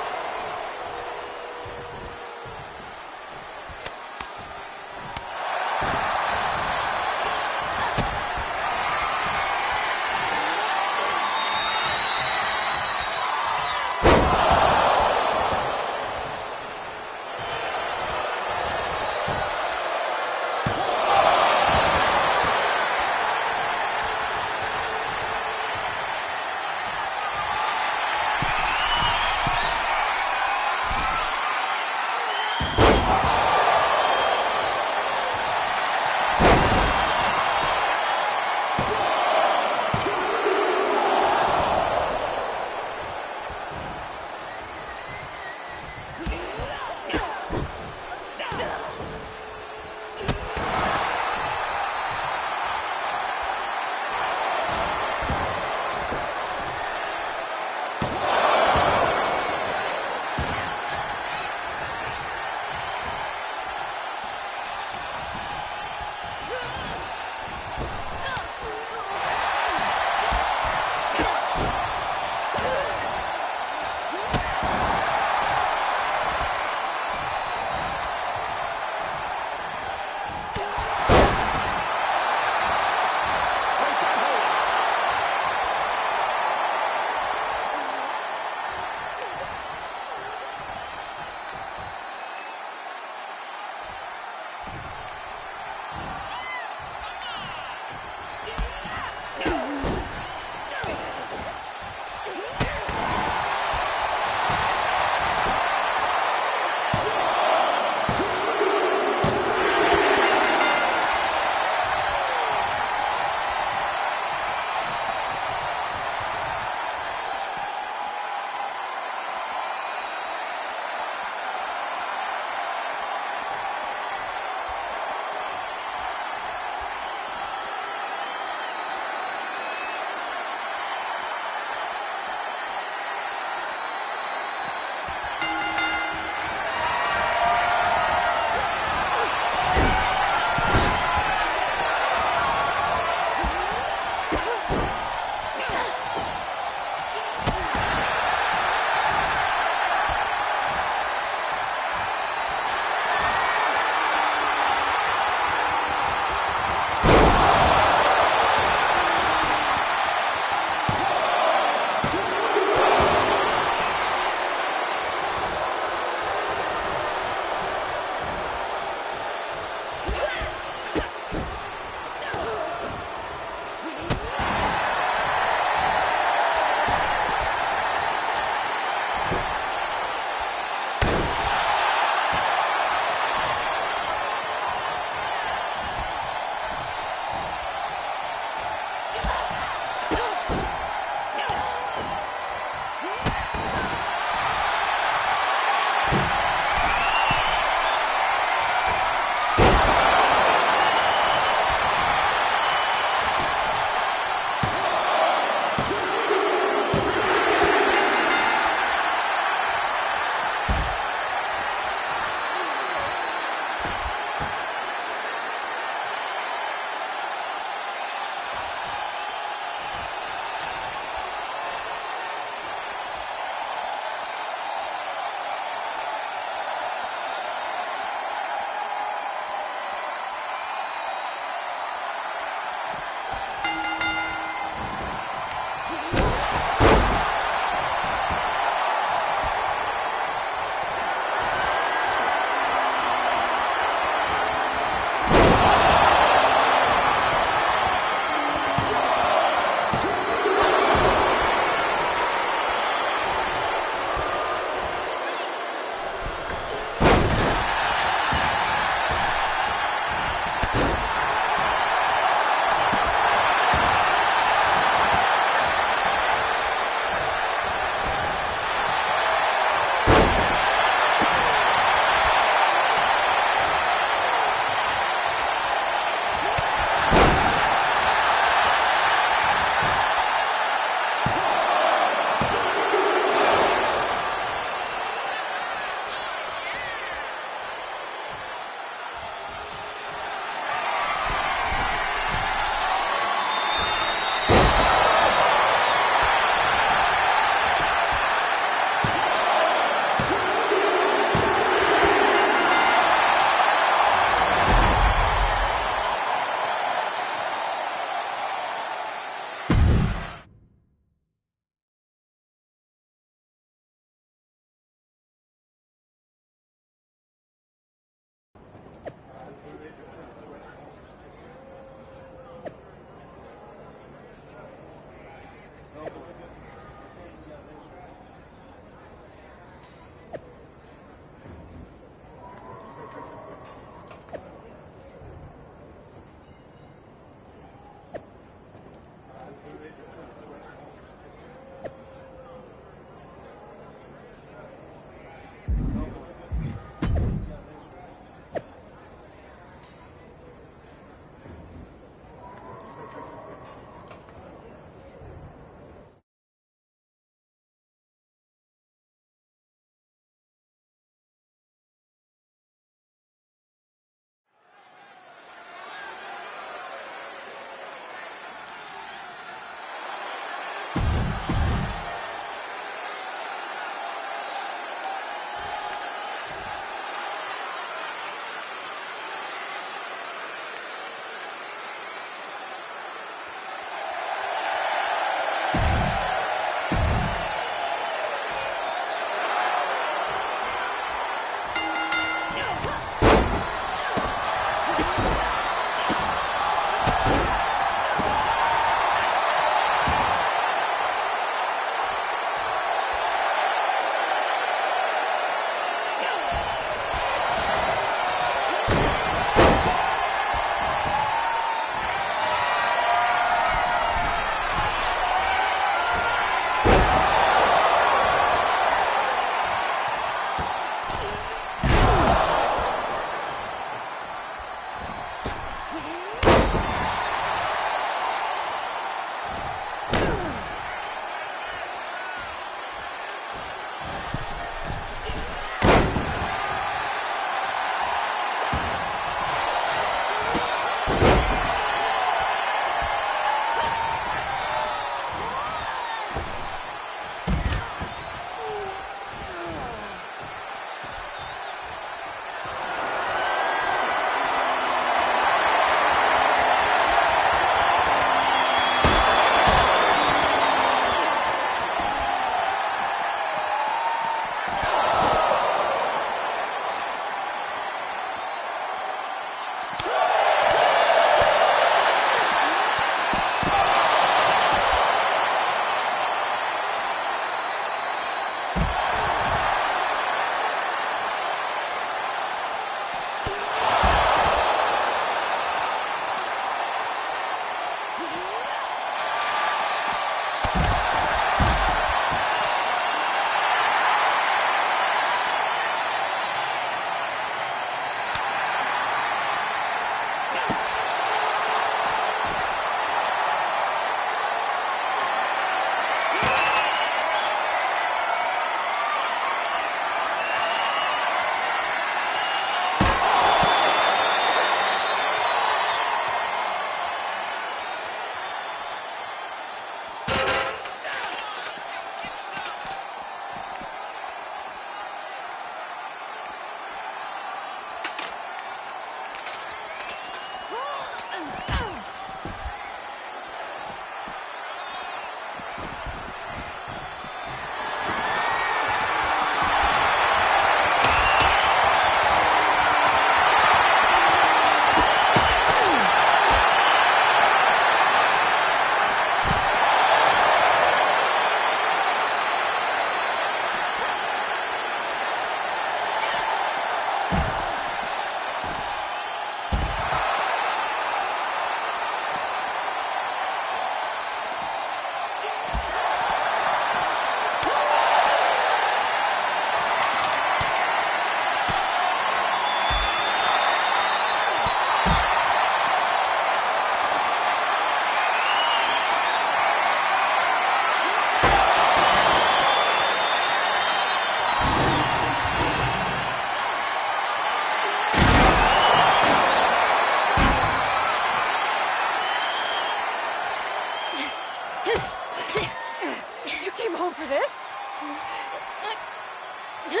In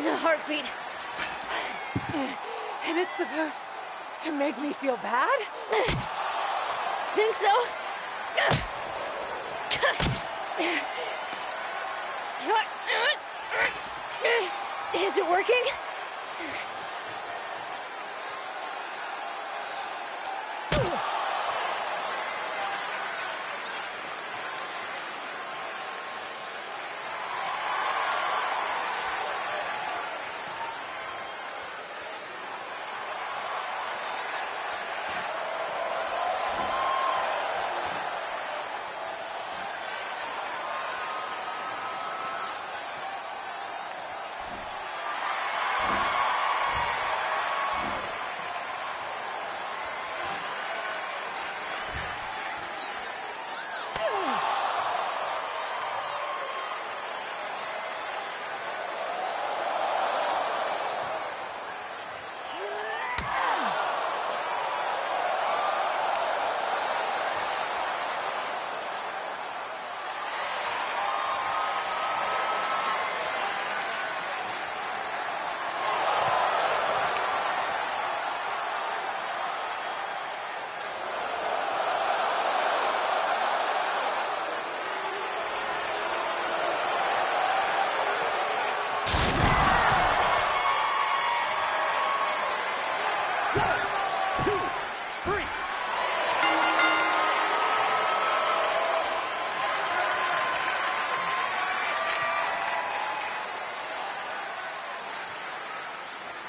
a heartbeat. And it's supposed to make me feel bad? Think so? Is it working?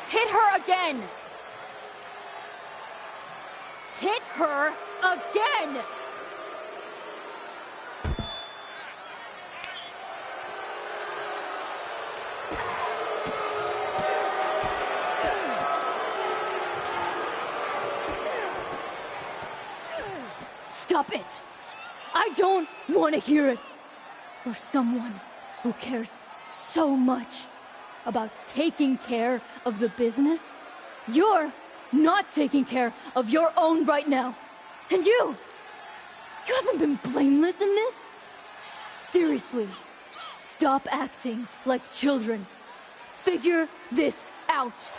Hit her again! Hit her again! Stop it! I don't want to hear it. For someone who cares so much about taking care of the business, you're not taking care of your own right now. And you haven't been blameless in this? Seriously, stop acting like children. Figure this out.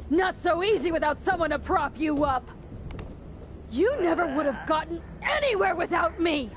Not so easy without someone to prop you up. You never would have gotten anywhere without me.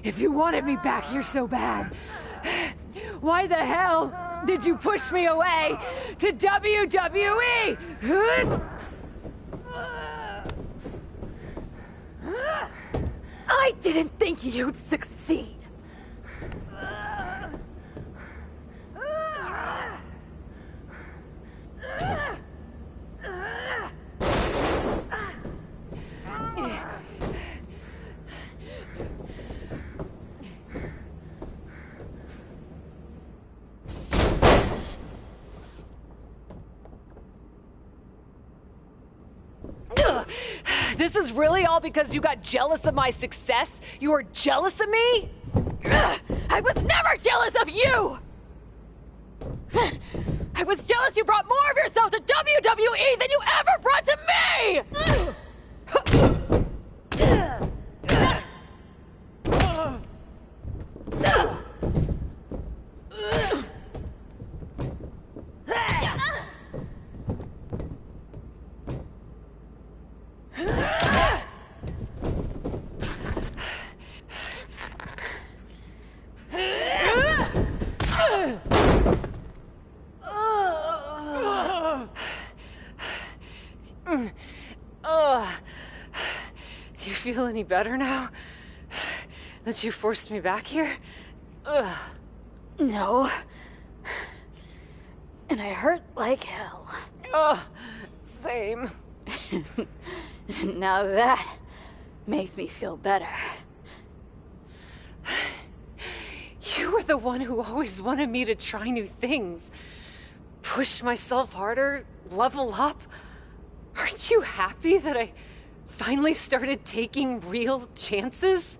If you wanted me back here so bad, why the hell did you push me away to WWE? I didn't think you'd succeed. This is really all because you got jealous of my success? You were jealous of me? I was never jealous of you! I was jealous you brought more of yourself to WWE than you ever brought to me! Do you feel any better now? That you forced me back here? Ugh. No. And I hurt like hell. Ugh. Same. Now that makes me feel better. You were the one who always wanted me to try new things. Push myself harder, level up. Aren't you happy that I finally started taking real chances?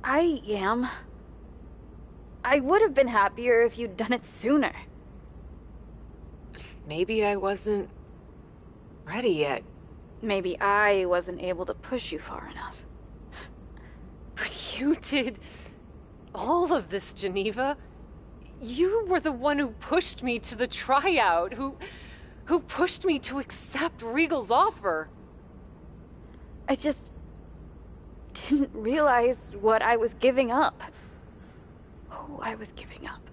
I am. I would have been happier if you'd done it sooner. Maybe I wasn't ready yet. Maybe I wasn't able to push you far enough. But you did all of this, Geneva. You were the one who pushed me to the tryout, who pushed me to accept Regal's offer. I just didn't realize what I was giving up. Who I was giving up.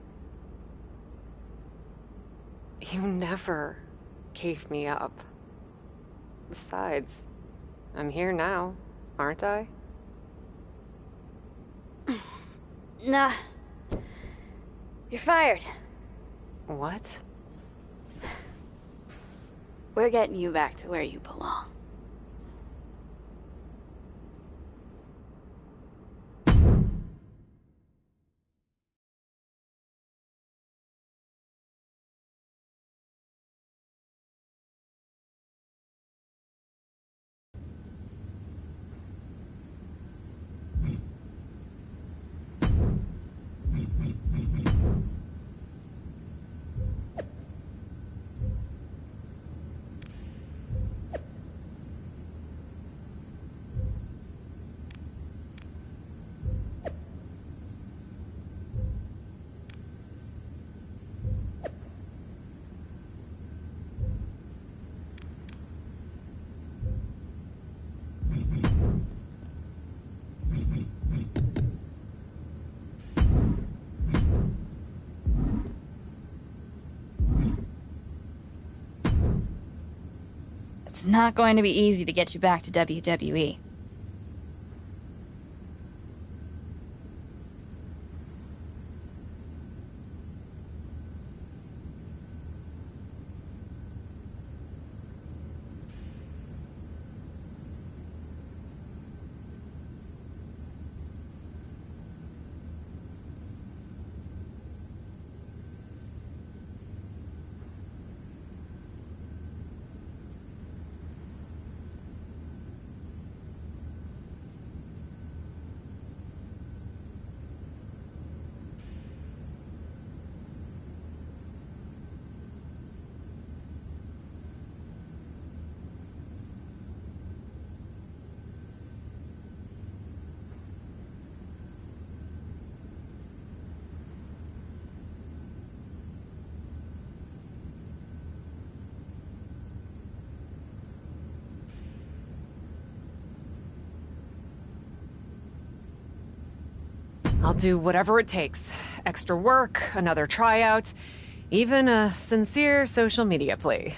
You never gave me up. Besides, I'm here now, aren't I? Nah. You're fired. What? We're getting you back to where you belong. It's not going to be easy to get you back to WWE. I'll do whatever it takes. Extra work, another tryout, even a sincere social media plea.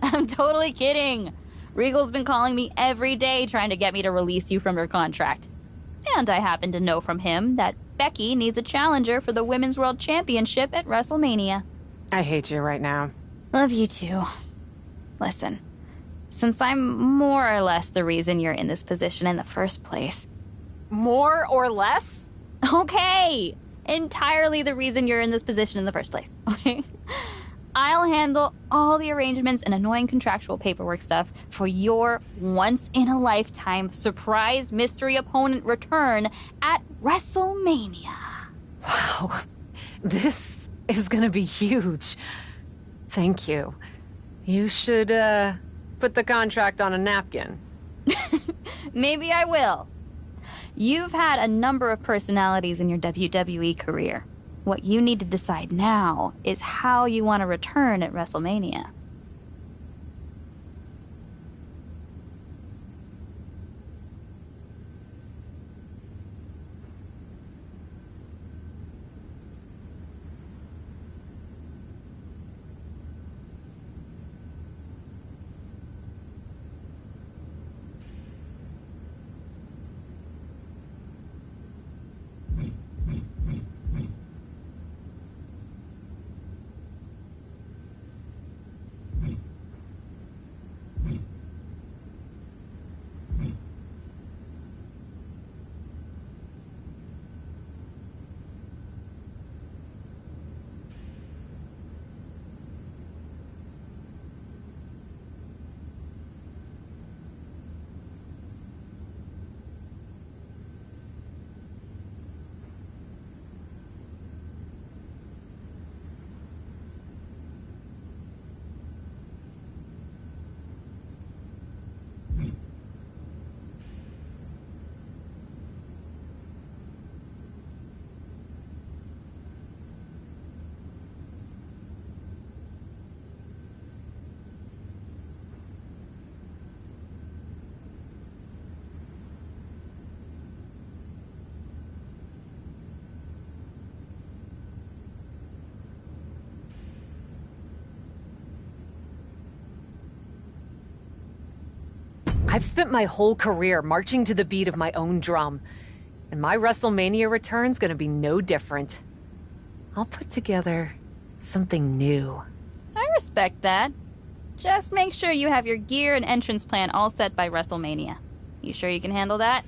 I'm totally kidding. Regal's been calling me every day trying to get me to release you from your contract. And I happen to know from him that Becky needs a challenger for the Women's World Championship at WrestleMania. I hate you right now. Love you too. Listen, since I'm more or less the reason you're in this position in the first place... More or less? Okay! Entirely the reason you're in this position in the first place, okay? I'll handle all the arrangements and annoying contractual paperwork stuff for your once-in-a-lifetime surprise mystery opponent return at WrestleMania. Wow, this is gonna be huge. Thank you. You should, put the contract on a napkin. Maybe I will. You've had a number of personalities in your WWE career. What you need to decide now is how you want to return at WrestleMania. I've spent my whole career marching to the beat of my own drum, and my WrestleMania return's gonna be no different. I'll put together something new. I respect that. Just make sure you have your gear and entrance plan all set by WrestleMania. You sure you can handle that?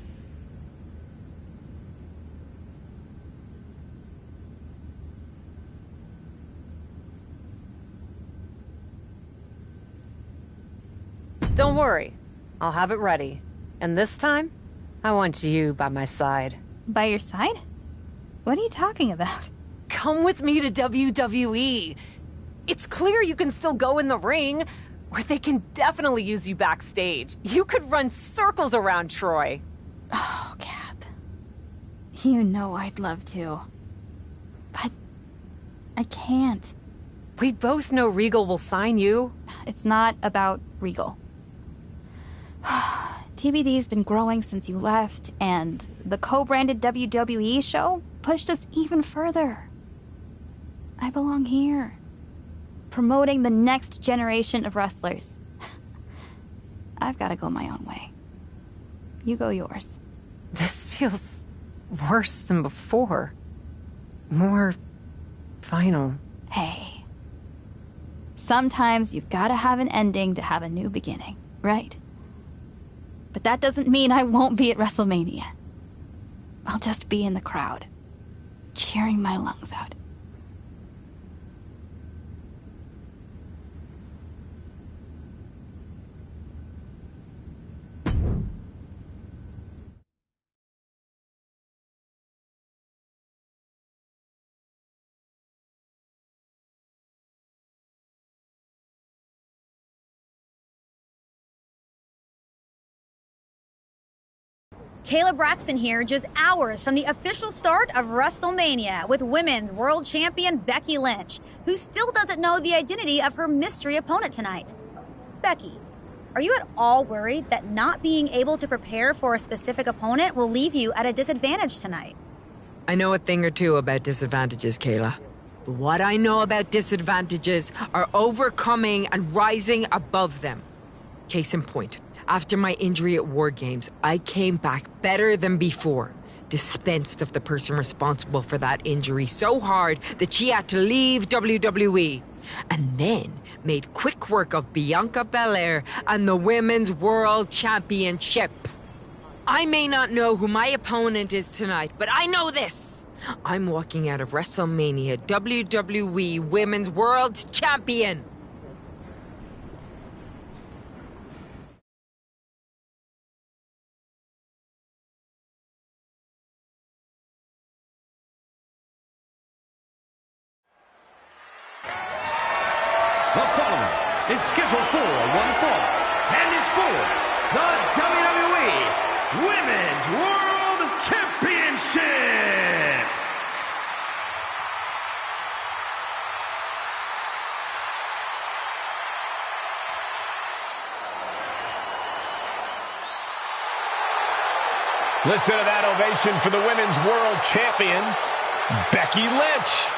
Don't worry. I'll have it ready. And this time, I want you by my side. By your side? What are you talking about? Come with me to WWE. It's clear you can still go in the ring, or they can definitely use you backstage. You could run circles around Troy. Oh, Kath. You know I'd love to. But I can't. We both know Regal will sign you. It's not about Regal. TBD's been growing since you left, and the co-branded WWE show pushed us even further. I belong here, promoting the next generation of wrestlers. I've got to go my own way. You go yours. This feels worse than before. More final. Hey. Sometimes you've got to have an ending to have a new beginning, right? But that doesn't mean I won't be at WrestleMania. I'll just be in the crowd, cheering my lungs out. Kayla Braxton here, just hours from the official start of WrestleMania with Women's World Champion Becky Lynch, who still doesn't know the identity of her mystery opponent tonight. Becky, are you at all worried that not being able to prepare for a specific opponent will leave you at a disadvantage tonight? I know a thing or two about disadvantages, Kayla. But what I know about disadvantages are overcoming and rising above them. Case in point. After my injury at War Games, I came back better than before. Dispensed of the person responsible for that injury so hard that she had to leave WWE. And then made quick work of Bianca Belair and the Women's World Championship. I may not know who my opponent is tonight, but I know this. I'm walking out of WrestleMania WWE Women's World Champion. The following is scheduled for one fall and is for the WWE Women's World Championship. Listen to that ovation for the Women's World Champion, Becky Lynch.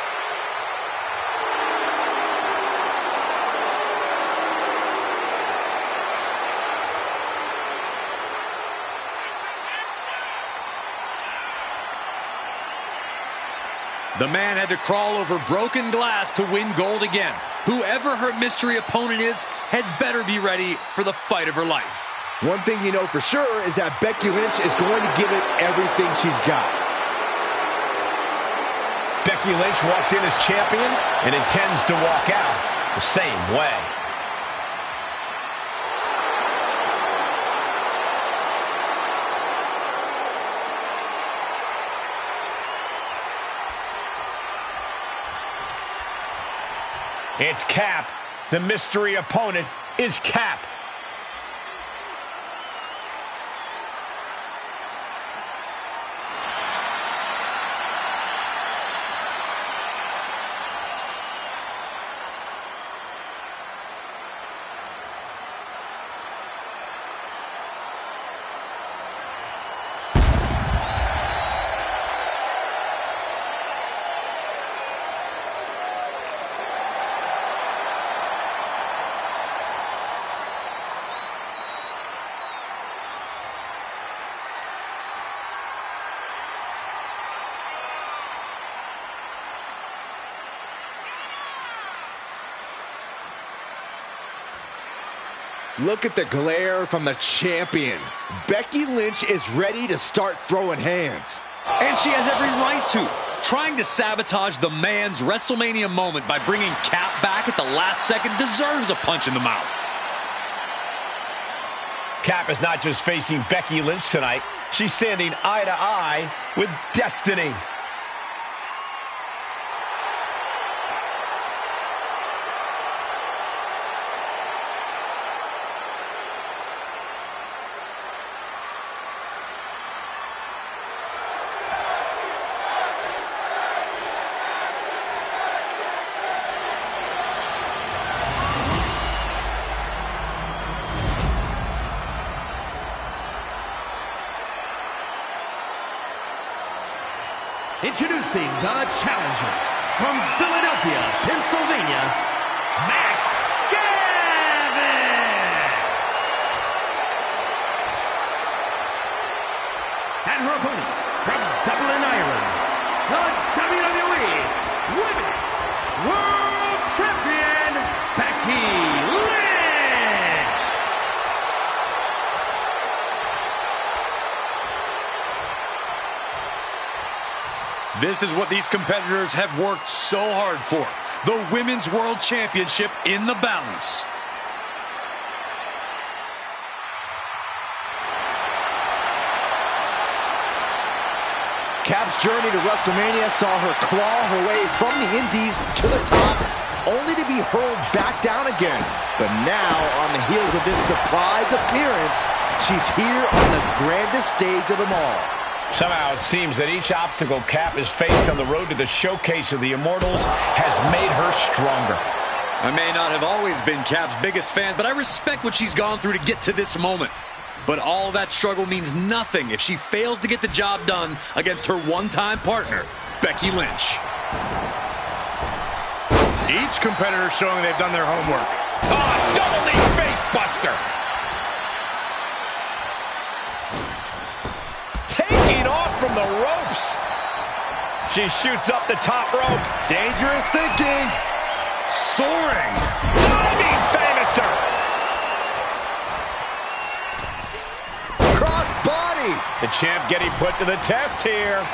The man had to crawl over broken glass to win gold again. Whoever her mystery opponent is had better be ready for the fight of her life. One thing you know for sure is that Becky Lynch is going to give it everything she's got. Becky Lynch walked in as champion and intends to walk out the same way. It's Cap. The mystery opponent is Cap. Look at the glare from the champion. Becky Lynch is ready to start throwing hands. And she has every right to. Trying to sabotage the man's WrestleMania moment by bringing Cap back at the last second deserves a punch in the mouth. Cap is not just facing Becky Lynch tonight. She's standing eye to eye with Destiny. Introducing the challenger from Philadelphia, Pennsylvania, Max Gavin. And her opponent from Dublin, Ireland, the WWE Women's World Champion, Becky Lynch! This is what these competitors have worked so hard for. The Women's World Championship in the balance. Cap's journey to WrestleMania saw her claw her way from the Indies to the top, only to be hurled back down again. But now, on the heels of this surprise appearance, she's here on the grandest stage of them all. Somehow it seems that each obstacle Cap has faced on the road to the showcase of the Immortals has made her stronger. I may not have always been Cap's biggest fan, but I respect what she's gone through to get to this moment. But all that struggle means nothing if she fails to get the job done against her one-time partner, Becky Lynch. Each competitor showing they've done their homework. Oh, double knee face buster. Taking off from the ropes. She shoots up the top rope. Dangerous thinking. Soaring. Diving Famouser. Crossbody. The champ getting put to the test here.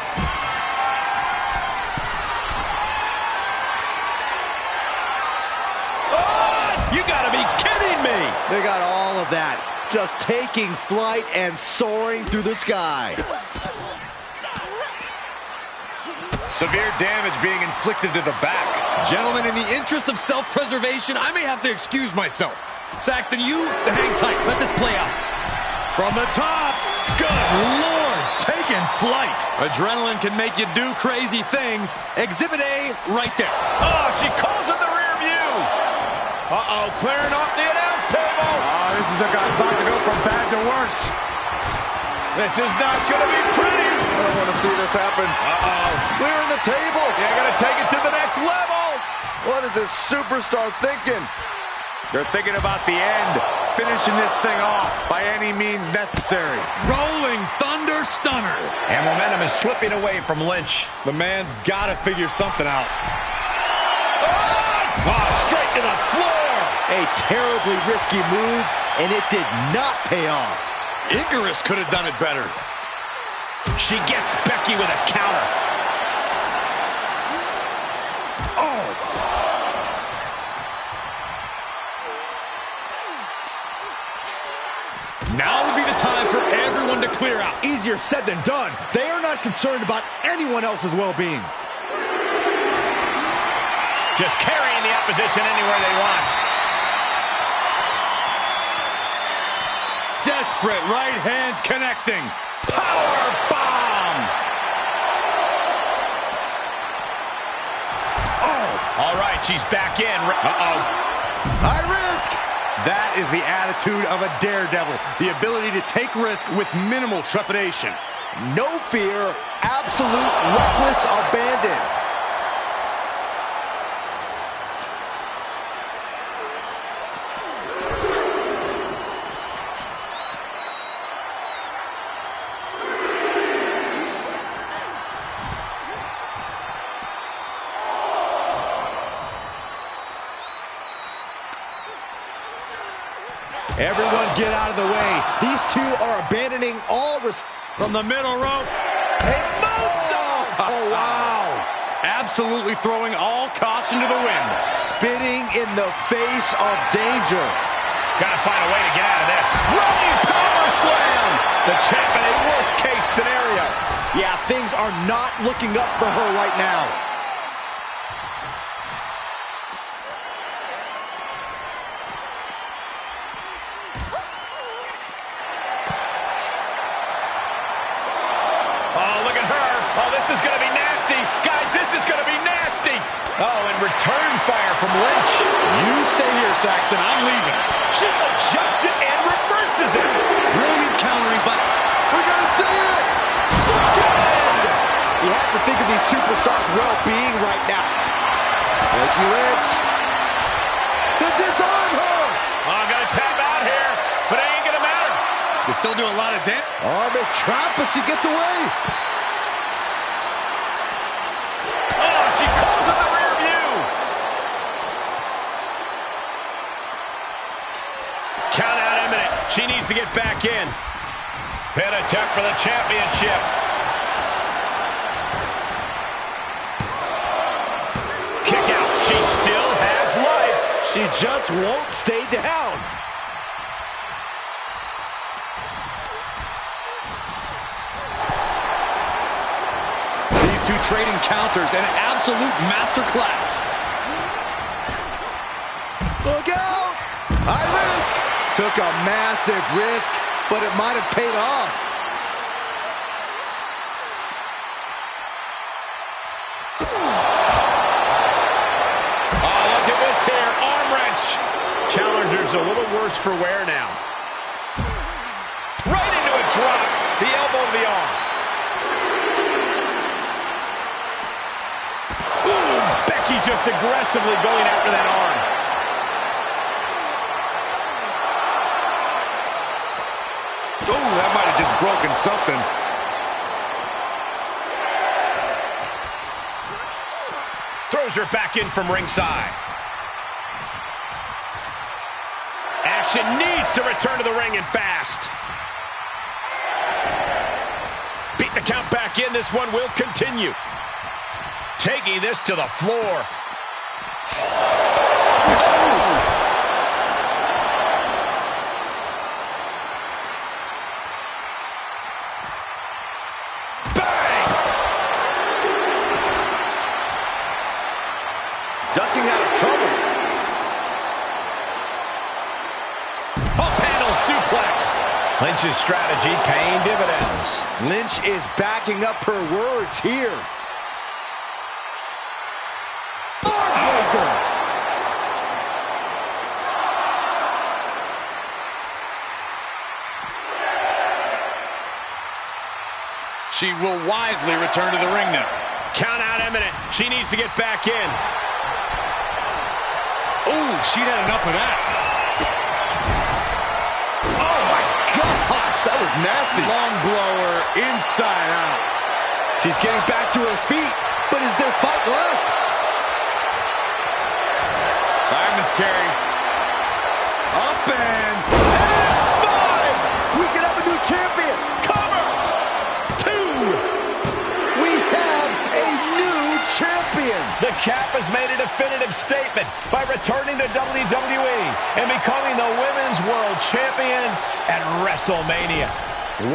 Oh, you gotta be kidding me. They got all of that. Just taking flight and soaring through the sky. Severe damage being inflicted to the back. Gentlemen, in the interest of self-preservation, I may have to excuse myself. Saxton, you hang tight. Let this play out. From the top. Good Lord. Taking flight. Adrenaline can make you do crazy things. Exhibit A right there. Oh, she calls it the rear view. Uh-oh, clearing off the announce table. Oh, this is about to go from bad to worse. This is not going to be pretty. I don't want to see this happen. Uh-oh. Clearing the table. They're going to take it to the next level. What is this superstar thinking? They're thinking about the end. Finishing this thing off by any means necessary. Rolling Thunder Stunner. And momentum is slipping away from Lynch. The man's got to figure something out. Oh, straight to the floor. A terribly risky move, and it did not pay off. Icarus could have done it better. She gets Becky with a counter. Oh! Now would be the time for everyone to clear out. Easier said than done. They are not concerned about anyone else's well-being. Just carrying the opposition anywhere they want. Desperate right hands connecting. Power bomb! Oh! All right, she's back in. Uh-oh. High risk! That is the attitude of a daredevil. The ability to take risk with minimal trepidation. No fear, absolute reckless abandon. Everyone get out of the way. These two are abandoning all from the middle rope. A moonsault! Oh, wow. Absolutely throwing all caution to the wind. Spitting in the face of danger. Gotta find a way to get out of this. Running power slam. The champ in a worst case scenario. Yeah, things are not looking up for her right now. This is going to be nasty. Guys, this is going to be nasty. Oh, and return fire from Lynch. You stay here, Saxton. I'm leaving. She adjusts it and reverses it. Brilliant countering, but we're going to see it. Good. You have to think of these superstars' well-being right now. Becky Lynch. To disarm her. Oh, I'm going to tap out here, but it ain't going to matter. This still do a lot of damage. Oh, this trap, but she gets away. Oh, she calls in the rear view. Count out imminent. She needs to get back in. Pin attempt for the championship. Kick out. She still has life. She just won't stay down. These two trading counters, an absolute masterclass. Look out! High risk. Took a massive risk, but it might have paid off. Oh, look at this here. Arm wrench. Challenger's a little worse for wear now. Right into a drop. The elbow to the arm. Ooh, Becky just aggressively going after that arm. Oh, that might have just broken something. Throws her back in from ringside. Action needs to return to the ring and fast. Beat the count back in. This one will continue. Taking this to the floor. Ducking out of trouble. Up handle suplex. Lynch's strategy paying dividends. Lynch is backing up her words here. Barebreaker. She will wisely return to the ring now. Count out imminent. She needs to get back in. Ooh, she'd had enough of that. Oh my gosh, that was nasty. Long blower inside out. She's getting back to her feet, but is there fight left? Fireman's carry. Up and 5! We could have a new champion. cover. 2! We have a new champion. The Cap has made a definitive statement by returning to WWE and becoming the Women's World Champion at WrestleMania.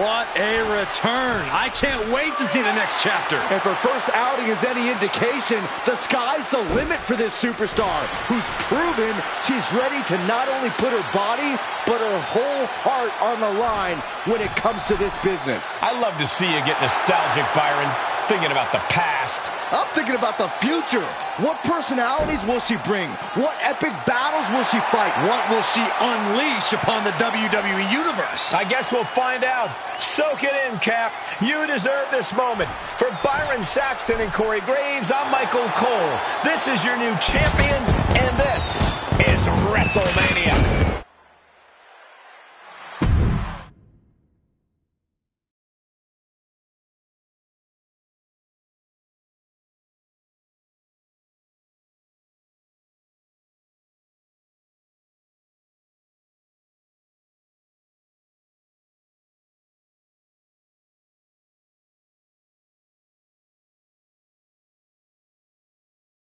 What a return. I can't wait to see the next chapter. If her first outing is any indication, the sky's the limit for this superstar, who's proven she's ready to not only put her body, but her whole heart on the line when it comes to this business. I love to see you get nostalgic, Byron, thinking about the past. I'm thinking about the future. What personalities will she bring? What epic battles will she fight? What will she unleash upon the WWE Universe? I guess we'll find out. Soak it in, Cap. You deserve this moment. For Byron Saxton and Corey Graves, I'm Michael Cole. This is your new champion, and this is WrestleMania.